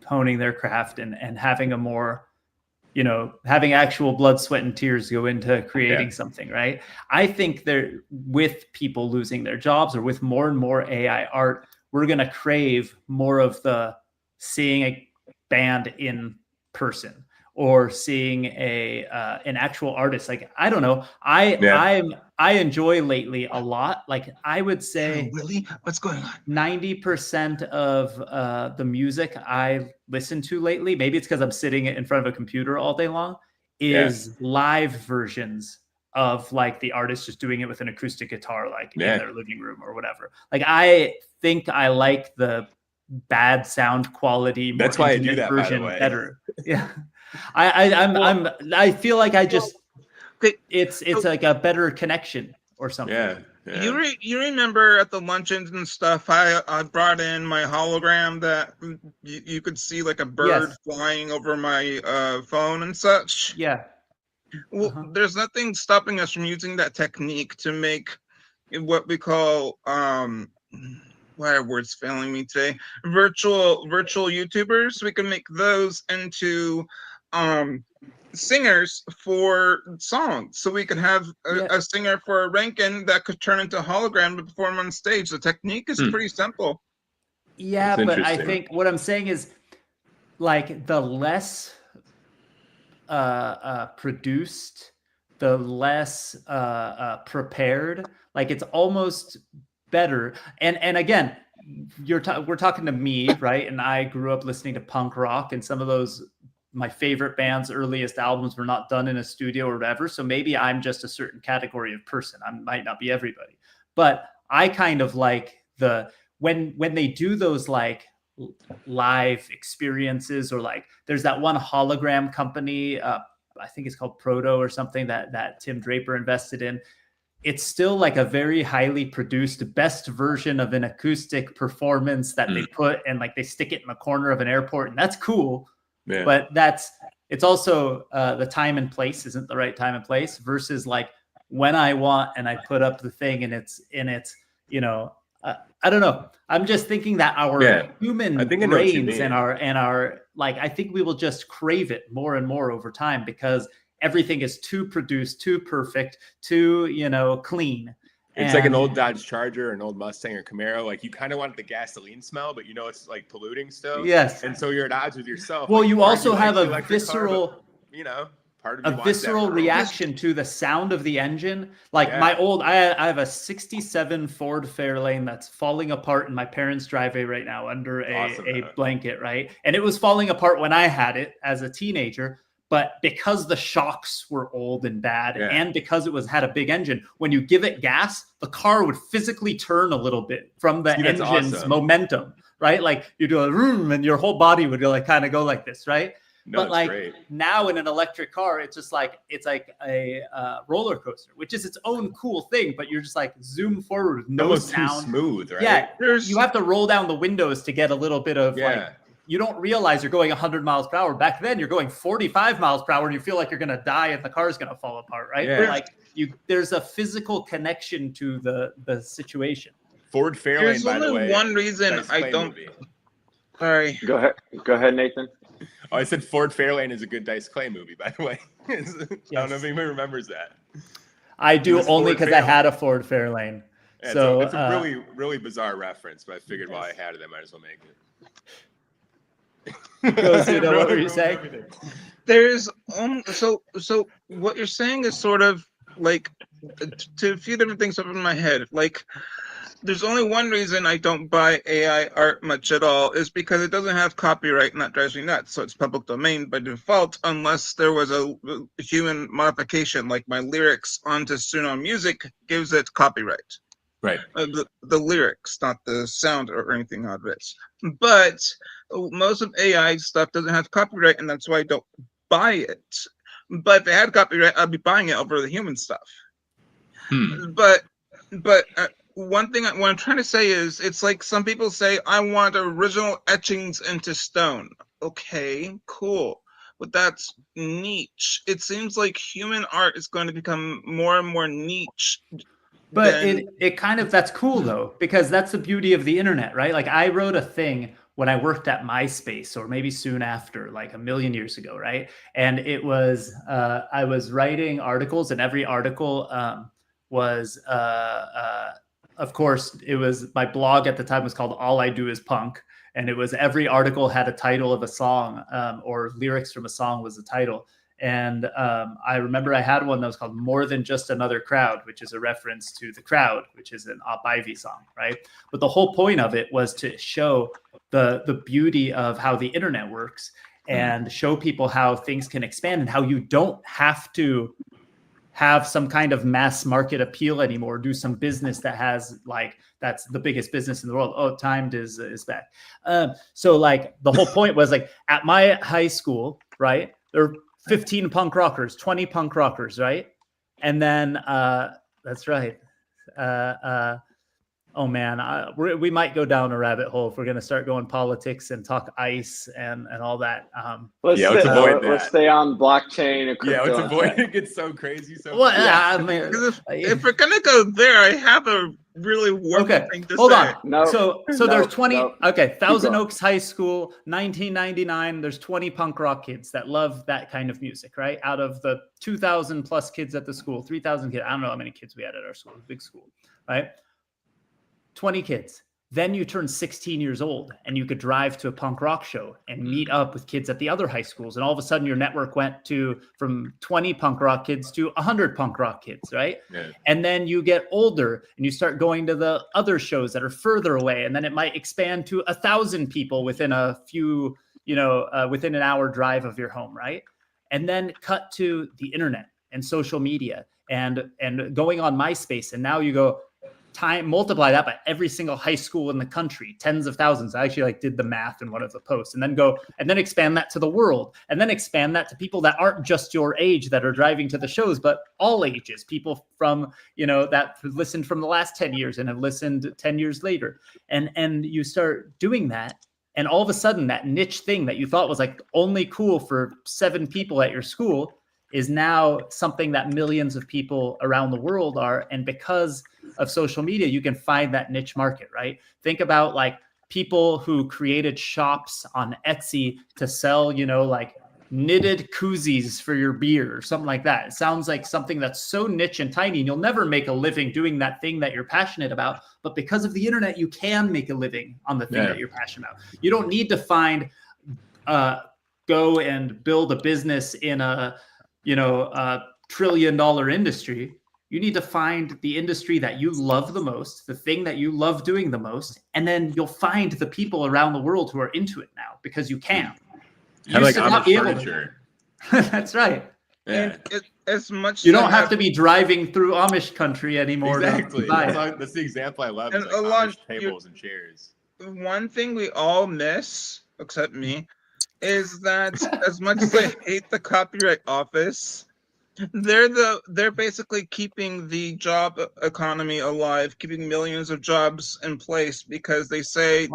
honing their craft and having a more, you know, having actual blood, sweat, and tears go into creating something, right? I think there, with people losing their jobs or with more and more AI art, we're going to crave more of the seeing a band in person or seeing an actual artist. Like, I don't know. I enjoy lately a lot. Like I would say Willie, what's going on? 90% of the music I listen to lately, maybe it's because I'm sitting in front of a computer all day long, is live versions of like the artist just doing it with an acoustic guitar, like in their living room or whatever. Like I think I like the bad sound quality. That's why I do that, by the way. Better. Yeah. I feel like I just, it's like a better connection or something. Yeah. You remember at the luncheons and stuff, I brought in my hologram that you could see like a bird flying over my phone and such. Yeah. Well, there's nothing stopping us from using that technique to make what we call why are words failing me today? Virtual YouTubers. We can make those into singers for songs. So we could have a singer for a Rankin that could turn into a hologram to perform on stage. The technique is pretty simple. Yeah, That's but I interesting. think what I'm saying is like the less produced, the less prepared, like it's almost better. And again, we're talking to me, right? And I grew up listening to punk rock, and some of those, my favorite band's earliest albums were not done in a studio or whatever. So maybe I'm just a certain category of person. I might not be everybody, but I kind of like when they do those like live experiences, or like there's that one hologram company, I think it's called Proto or something that Tim Draper invested in. It's still like a very highly produced best version of an acoustic performance that they put and like they stick it in the corner of an airport, and that's cool. Yeah. But it's also the time and place isn't the right time and place versus like when I want and I put up the thing and it's you know, I don't know. I'm just thinking that our human brains and our like, I think we will just crave it more and more over time because everything is too produced, too perfect, too, you know, clean. It's like an old Dodge Charger, an old Mustang or Camaro. Like you kind of want the gasoline smell, but you know it's like polluting still. Yes. And so you're at odds with yourself. Well, like, you also have like a visceral, car, but, you know, part of a visceral reaction to the sound of the engine. Like my old, I have a 67 Ford Fairlane that's falling apart in my parents' driveway right now under a blanket, right? And it was falling apart when I had it as a teenager. But because the shocks were old and bad, and because it had a big engine, when you give it gas, the car would physically turn a little bit from the engine's momentum, right? Like you do a room and your whole body would like kind of go like this, right? No, but it's like great. now in an electric car, it's like a roller coaster, which is its own cool thing. But you're just like zoom forward with no Almost too sound. smooth, right? Yeah, There's you have to roll down the windows to get a little bit of like. Yeah. You don't realize you're going 100 miles per hour. Back then, you're going 45 miles per hour, and you feel like you're going to die and the car is going to fall apart, right? Yeah. Like there's a physical connection to the situation. Ford Fairlane, there's by the only way. one reason nice I clay don't. movie. Sorry. Go ahead, Nathan. Oh, I said Ford Fairlane is a good Dice Clay movie, by the way. I don't know if anybody remembers that. I do was only Ford because I Fairlane. had a Ford Fairlane. Yeah, So it's a really, really bizarre reference, but I figured while I had it, I might as well make it. Goes, you know, what were you Ruined saying? everything. There's so what you're saying is sort of like to a few different things up in my head. Like, there's only one reason I don't buy AI art much at all is because it doesn't have copyright, and that drives me nuts. So it's public domain by default, unless there was a human modification, like my lyrics onto Suno Music gives it copyright. Right. The lyrics, not the sound or anything of it. But most of AI stuff doesn't have copyright, and that's why I don't buy it. But if it had copyright, I'd be buying it over the human stuff. But one thing what I'm trying to say is, it's like some people say, I want original etchings into stone. Okay, cool. But that's niche. It seems like human art is going to become more and more niche. But it kind of, that's cool though, because that's the beauty of the internet, right? Like I wrote a thing when I worked at MySpace, or maybe soon after, like a million years ago, right? And it was, I was writing articles, and every article was, of course, it was, my blog at the time was called All I Do Is Punk. And it was, every article had a title of a song, or lyrics from a song was the title. And I remember I had one that was called More Than Just Another Crowd, which is a reference to The Crowd, which is an Op Ivy song, right? But the whole point of it was to show the beauty of how the internet works, and show people how things can expand, and how you don't have to have some kind of mass market appeal anymore, do some business that has like, that's the biggest business in the world. Oh, timed is back. So like the whole point was like at my high school, right? There were 15 punk rockers, 20 punk rockers, right? And then that's right. Oh man, we might go down a rabbit hole if we're going to start going politics and talk ICE and all that. Let's stay on blockchain and crypto. Yeah, let's avoid it. Gets so crazy. So well, yeah. I mean, if we're gonna go there, I have a really working thing to hold say. on. No, so no, there's 20. no. Okay, Thousand going. Oaks High School, 1999. There's 20 punk rock kids that love that kind of music, right? Out of the 2,000 plus kids at the school, 3,000 kids. I don't know how many kids we had at our school. It was a big school, right? 20 kids. Then you turn 16 years old and you could drive to a punk rock show and meet up with kids at the other high schools. And all of a sudden your network went from 20 punk rock kids to 100 punk rock kids, right? Yeah. And then you get older and you start going to the other shows that are further away. And then it might expand to 1,000 people within a few, within an hour drive of your home, right? And then cut to the internet and social media and going on MySpace. And now you go, multiply that by every single high school in the country, tens of thousands. I actually did the math in one of the posts, and then expand that to the world, and then expand that to people that aren't just your age that are driving to the shows, but all ages, people from, that listened from the last 10 years and have listened 10 years later. And you start doing that. And all of a sudden that niche thing that you thought was like only cool for 7 people at your school is now something that millions of people around the world are. And because of social media, you can find that niche market, right? Think about like people who created shops on Etsy to sell, knitted koozies for your beer or something like that. It sounds like something that's so niche and tiny, and you'll never make a living doing that thing that you're passionate about. But because of the internet, you can make a living on the thing that you're passionate about. You don't need to go and build a business in a $1 trillion industry. You need to find the industry that you love the most, the thing that you love doing the most, and then you'll find the people around the world who are into it now because you can. I like Amish furniture. That's right. Yeah. And as much You don't have to be driving through Amish country anymore. Exactly. That's the example I love. And Amish tables and chairs. One thing we all miss, except me, is that as much as I hate the Copyright Office, they're basically keeping the job economy alive, keeping millions of jobs in place because they say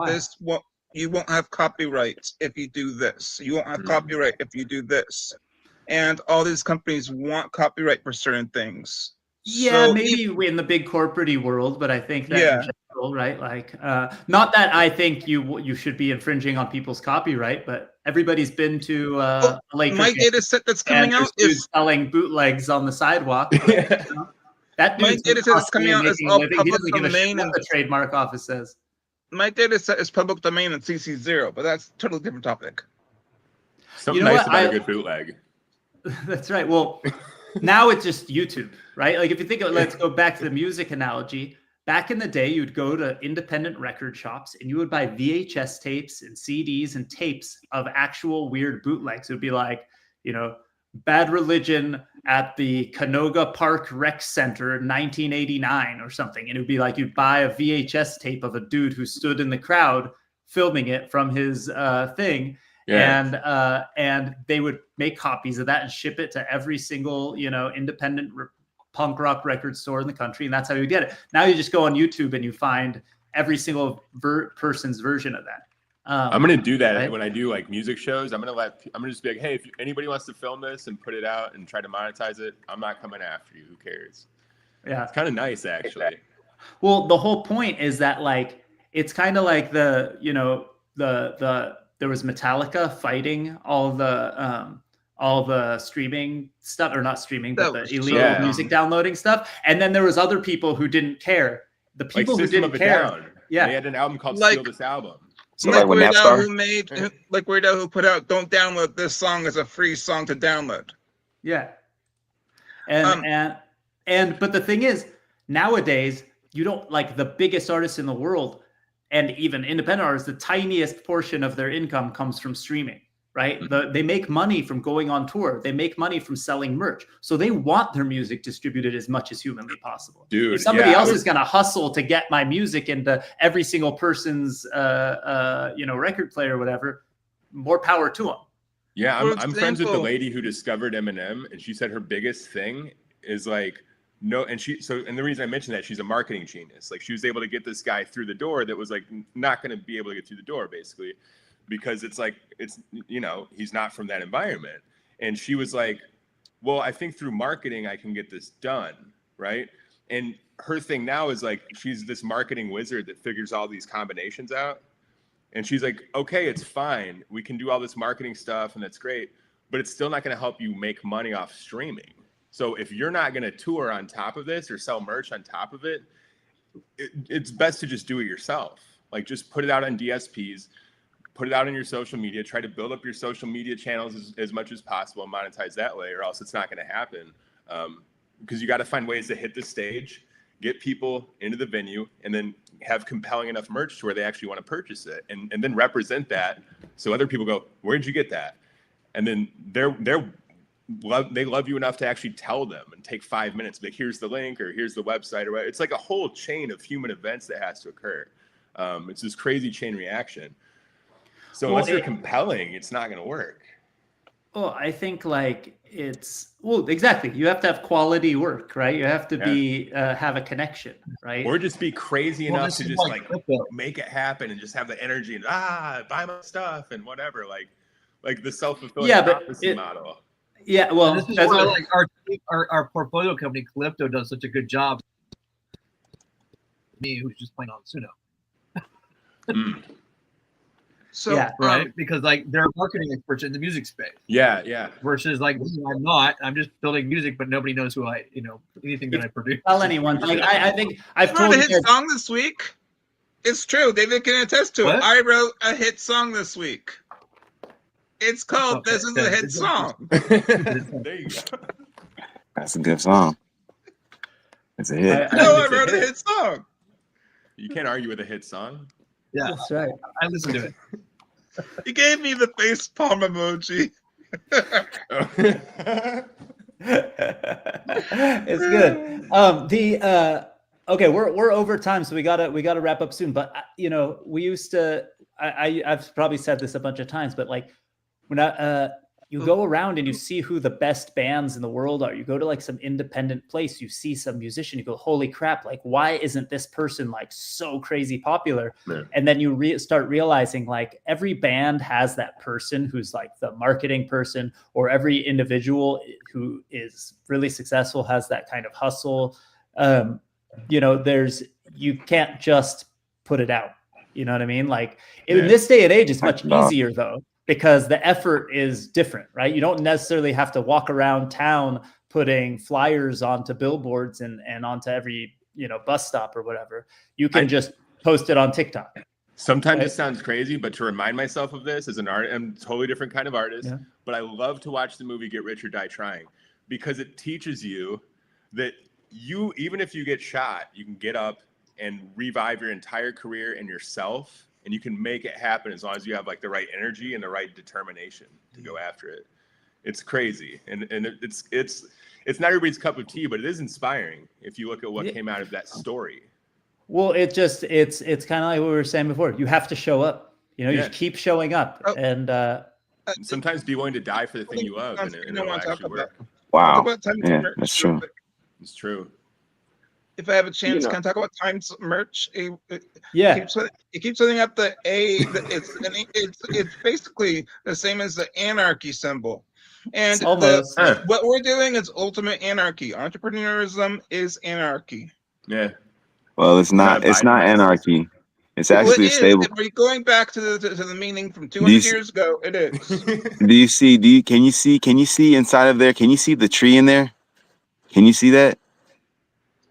you won't have copyright if you do this. You won't have copyright if you do this. And all these companies want copyright for certain things. Yeah, So maybe in the big corporate world, but I think that Yeah. in general, right? Like, not that I think you should be infringing on people's copyright, but everybody's been to a Laker my game, data set that's coming and there's out is dudes selling bootlegs on the sidewalk. Right? You know? That my dude's data set that's coming possibly out is making a all living. He public doesn't give a shit domain, what and the trademark office says. my data set is public domain and CC0, but that's a totally different topic. Something You know nice what? about a good bootleg. That's right. Well, now it's just YouTube, right? Like if you think of, let's go back to the music analogy. Back in the day, you'd go to independent record shops and you would buy VHS tapes and CDs and tapes of actual weird bootlegs. It would be like, Bad Religion at the Canoga Park Rec Center in 1989 or something. And it would be like you'd buy a VHS tape of a dude who stood in the crowd filming it from his thing. Yeah. And they would make copies of that and ship it to every single, independent punk rock record store in the country. And that's how you get it. Now you just go on YouTube and you find every single person's version of that. I'm going to do that right? when I do like music shows. I'm going to just be like, hey, if anybody wants to film this and put it out and try to monetize it, I'm not coming after you. Who cares? Yeah. It's kind of nice, actually. Well, the whole point is that like, it's kind of like there was Metallica fighting all the streaming stuff, or not streaming, but the illegal music downloading stuff. And then there was other people who didn't care. The people who didn't care. Yeah. They had an album called Steal This Album. So like when Weird Al Napstar, Weird Al who put out "Don't Download This Song" as a free song to download. Yeah. But the thing is, nowadays you don't, like, the biggest artists in the world and even independent artists, the tiniest portion of their income comes from streaming, right? They make money from going on tour. They make money from selling merch. So they want their music distributed as much as humanly possible. Dude, if somebody else is going to hustle to get my music into every single person's, record player or whatever, more power to them. Yeah, I'm friends with the lady who discovered Eminem, and she said her biggest thing is like, no, and the reason I mentioned that, she's a marketing genius. Like, she was able to get this guy through the door that was like not going to be able to get through the door, basically, because it's he's not from that environment. And she was like, well, I think through marketing I can get this done, right? And her thing now is like, she's this marketing wizard that figures all these combinations out. And she's like, okay, it's fine. We can do all this marketing stuff and that's great, but it's still not going to help you make money off streaming. So if you're not going to tour on top of this or sell merch on top of it, it's best to just do it yourself. Like, just put it out on DSPs, put it out on your social media, try to build up your social media channels as much as possible and monetize that way, or else it's not going to happen. Because you got to find ways to hit the stage, get people into the venue, and then have compelling enough merch to where they actually want to purchase it, and then represent that. So other people go, where did you get that? And then they love you enough to actually tell them and take 5 minutes, like, here's the link or here's the website, or whatever. It's like a whole chain of human events that has to occur. It's this crazy chain reaction. So unless you're compelling, it's not going to work. Well, I think exactly. You have to have quality work, right? You have to be have a connection, right? Or just be crazy enough to just like make it happen and just have the energy and buy my stuff and whatever, like the self-fulfilling prophecy model. Yeah, well, this is why like our portfolio company Calypto does such a good job. Me, who's just playing on Suno. So right, because like they're marketing experts in the music space. Yeah. Versus like I'm not. I'm just building music, but nobody knows who anything that I produce. Tell anyone. Like I think I've told you. A hit song this week. It's true. David can attest to it. I wrote a hit song this week. It's called "This Is a Hit Song." There you go. That's a good song. It's a hit. I wrote a hit song. You can't argue with a hit song. Yeah, that's right. I listened to it. He gave me the face palm emoji. It's good. Okay, we're over time, so we gotta wrap up soon. But we used to. I've probably said this a bunch of times, but like when you go around and you see who the best bands in the world are. You go to like some independent place, you see some musician, you go, holy crap, like why isn't this person like so crazy popular? Yeah. And then you start realizing like every band has that person who's like the marketing person, or every individual who is really successful has that kind of hustle. You can't just put it out. You know what I mean? Like in this day and age, it's much easier though, because the effort is different, right? You don't necessarily have to walk around town putting flyers onto billboards and onto every, bus stop or whatever. You can just post it on TikTok. Sometimes Right. it sounds crazy, but to remind myself of this as an art, I'm a totally different kind of artist, but I love to watch the movie Get Rich or Die Trying, because it teaches you that even if you get shot, you can get up and revive your entire career and yourself, and you can make it happen as long as you have like the right energy and the right determination to go after it. It's crazy, and it's not everybody's cup of tea, but it is inspiring if you look at what came out of that story. Well, it's kind of like what we were saying before. You have to show up. You just keep showing up, and sometimes be willing to die for the thing you love, and it'll actually work. Wow, yeah, that's true. It's true. If I have a chance, can I talk about Times merch? It keeps setting up it's basically the same as the anarchy symbol. And what we're doing is ultimate anarchy. Entrepreneurism is anarchy. Yeah. Well, it's not anarchy. It's actually stable. If we're going back to the meaning from 200 years ago, it is. Can you see inside of there? Can you see the tree in there? Can you see that?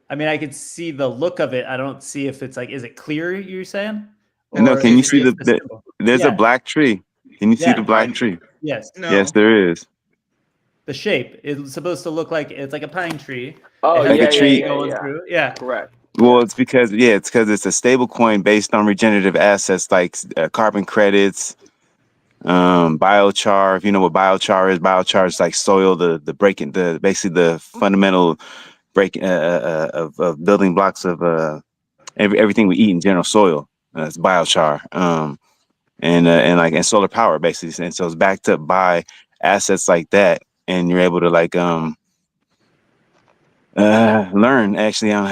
I mean, I could see the look of it. I don't see if it's like, is it clear? You're saying? No. Can you see there's a black tree? Can you see the black tree? Yes. No. Yes, there is. The shape is supposed to look like it's like a pine tree. Oh, like a tree going through. Yeah. Correct. Well, it's because it's a stable coin based on regenerative assets like carbon credits, biochar. If you know what biochar is like soil, basically the fundamental breaking of building blocks of everything we eat in general, soil. It's biochar, and solar power basically, and so it's backed up by assets like that, and you're able to learn actually on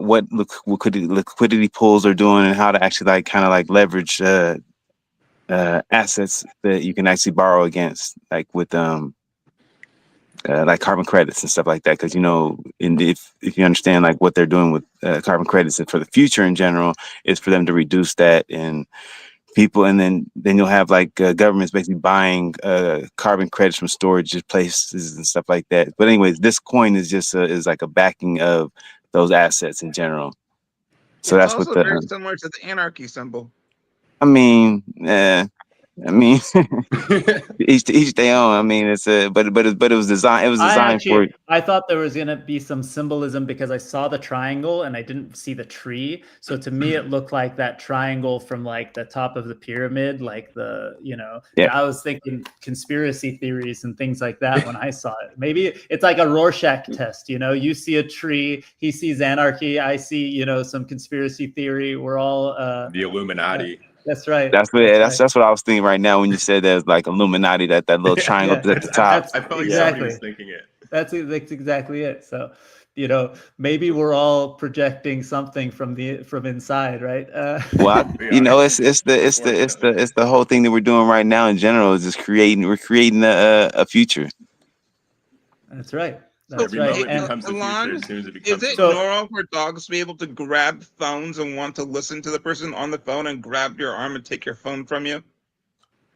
what liquidity pools are doing, and how to actually leverage assets that you can actually borrow against, like with like carbon credits and stuff like that. Because if you understand like what they're doing with carbon credits and for the future in general is for them to reduce that and people, and then you'll have governments basically buying carbon credits from storage places and stuff like that. But anyways, this coin is just is like a backing of those assets in general. So that's also what very similar to the anarchy symbol. Each their own. I mean, it's but it was designed. It was designed for. I thought there was gonna be some symbolism because I saw the triangle and I didn't see the tree. So to me, it looked like that triangle from like the top of the pyramid, like I was thinking conspiracy theories and things like that when I saw it. Maybe it's like a Rorschach test. You see a tree, he sees anarchy, I see some conspiracy theory. We're all the Illuminati. That's right. That's what I was thinking right now when you said there's like Illuminati, that little triangle at the top. I felt like somebody was thinking it. That's exactly it. So, maybe we're all projecting something from inside, right? It's the whole thing that we're doing right now in general is just we're creating a future. That's right. Every moment becomes the future as soon as it becomes. Is it normal for dogs to be able to grab phones and want to listen to the person on the phone and grab your arm and take your phone from you?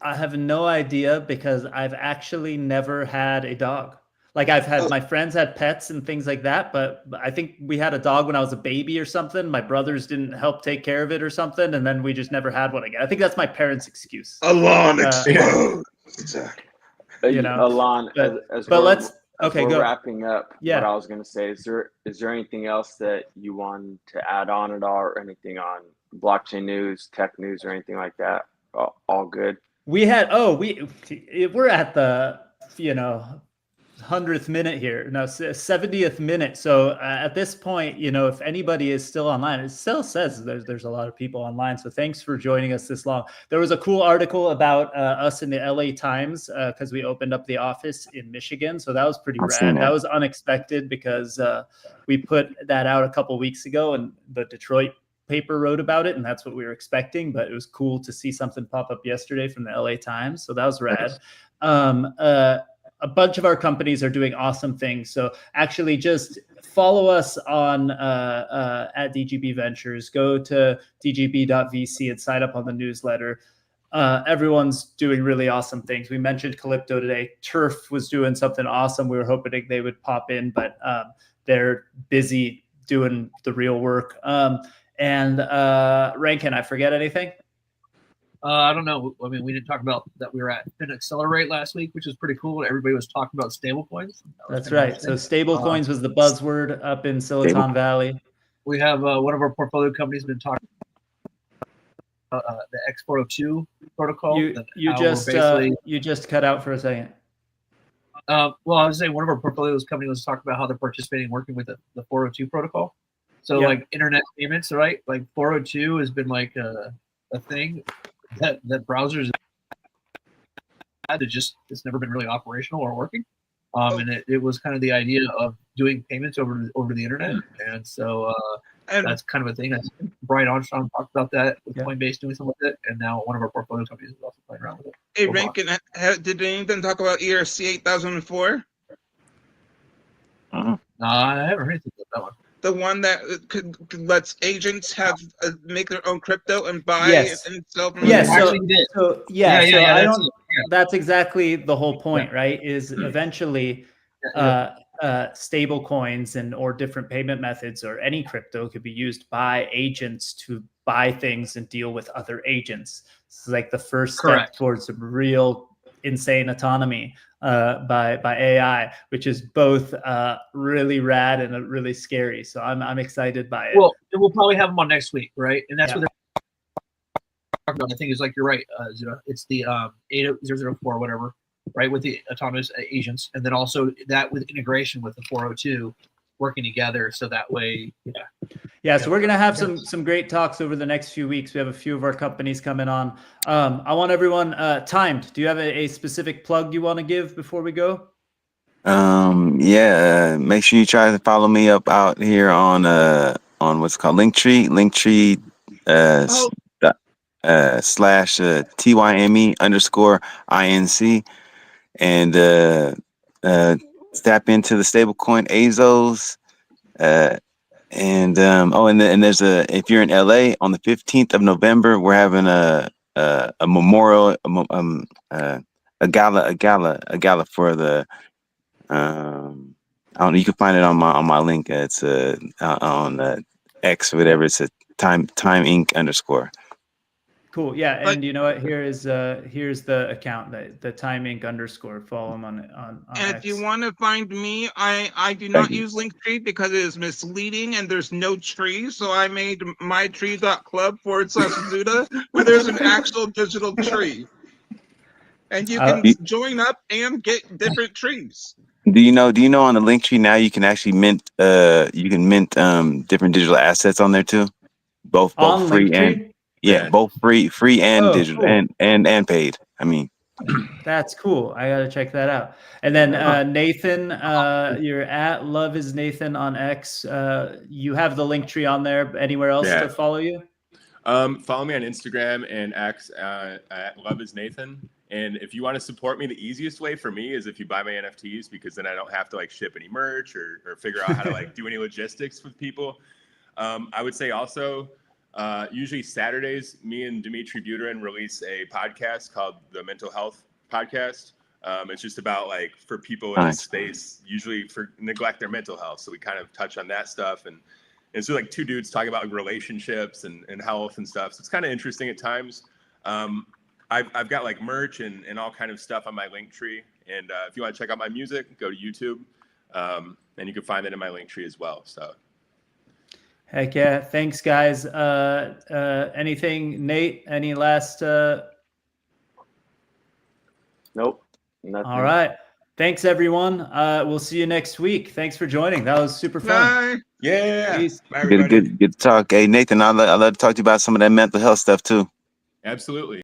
I have no idea because I've actually never had a dog. Like I've had my friends had pets and things like that, but I think we had a dog when I was a baby or something. My brothers didn't help take care of it or something, and then we just never had one again. I think that's my parents' excuse. Alon explodes. Alon, go. Wrapping up, what I was going to say, is there anything else that you want to add on at all, or anything on blockchain news, tech news, or anything like that? All good. We had we're at the 100th minute here. No, 70th minute. So at this point, you know, if anybody is still online, it still says there's a lot of people online. So thanks for joining us this long. There was a cool article about us in the LA Times because we opened up the office in Michigan. So that was pretty rad. That was unexpected because we put that out a couple weeks ago, and the Detroit paper wrote about it, and that's what we were expecting. But it was cool to see something pop up yesterday from the LA Times. So that was rad. A bunch of our companies are doing awesome things. So actually just follow us on at DGB Ventures. Go to dgb.vc and sign up on the newsletter. Everyone's doing really awesome things. We mentioned Calypto today. Turf was doing something awesome. We were hoping they would pop in, but they're busy doing the real work. And Rankin, I forget anything? I don't know. I mean, we didn't talk about that. We were at FinAccelerate last week, which was pretty cool. Everybody was talking about stablecoins. That's right. So stablecoins was the buzzword up in Silicon Valley. We have one of our portfolio companies been talking about the X402 protocol. You just cut out for a second. Well, I was saying one of our portfolios company was talking about how they're participating, working with the 402 protocol. So like internet payments, right? Like 402 has been like a thing that browsers had it's never been really operational or working. And it was kind of the idea of doing payments over the internet. And so that's kind of a thing. Brian Armstrong talked about that with Coinbase doing something with it. And now one of our portfolio companies is also playing around with it. Hey, Rankin, did anything talk about ERC 8004? I haven't heard anything about that one. The one that lets agents have make their own crypto and buy and sell from that's exactly the whole point, right? Is eventually stable coins or different payment methods or any crypto could be used by agents to buy things and deal with other agents. This is like the first step towards some real insane autonomy by AI, which is both really rad and really scary. So I'm excited by it. Well, we'll probably have them on next week, right? And that's what they're talking about. I think is like you're right. It's the 8004 whatever, right? With the autonomous agents, and then also that with integration with the 402 working together, so that way, so we're gonna have some great talks over the next few weeks. We have a few of our companies coming on. I want everyone timed. Do you have a specific plug you want to give before we go? Make sure you try to follow me up out here on what's called Linktree slash TYME_INC, and tap into the stablecoin Azos. And there's if you're in LA on the 15th of November, we're having a memorial, a gala for the I don't know, you can find it on my link. It's on X or whatever. It's a time Inc. _. Cool. Yeah, and you know what? Here's the account, the Time Inc. _ Follow them on and X. if you want to find me, I do not use Linktree because it is misleading and there's no tree. So I made mytree.club/Zuda where there's an actual digital tree, and you can join up and get different trees. Do you know on the Linktree now you can actually mint different digital assets on there too, both free Linktree? and both free and digital, cool. and paid. I mean, that's cool. I gotta check that out. And then Nathan, you're at Love is Nathan on X. You have the Linktree on there. Anywhere else to follow you? Follow me on Instagram and X at Love is Nathan. And if you want to support me, the easiest way for me is if you buy my NFTs, because then I don't have to like ship any merch or figure out how to like do any logistics with people. I would say also, usually Saturdays, me and Dimitri Buterin release a podcast called the Mental Health Podcast. It's just about like for people in this space, usually neglect their mental health. So we kind of touch on that stuff. And so like two dudes talking about like, relationships and health and stuff. So it's kind of interesting at times. I've got like merch and all kind of stuff on my Linktree. And if you want to check out my music, go to YouTube. And you can find it in my Linktree as well. So. Heck yeah. Thanks, guys. Anything, Nate? Any last? Nope. Nothing. All right. Thanks, everyone. We'll see you next week. Thanks for joining. That was super fun. Bye. Yeah. Peace. Bye, everybody. Good talk. Hey, Nathan, I'd love to talk to you about some of that mental health stuff too. Absolutely.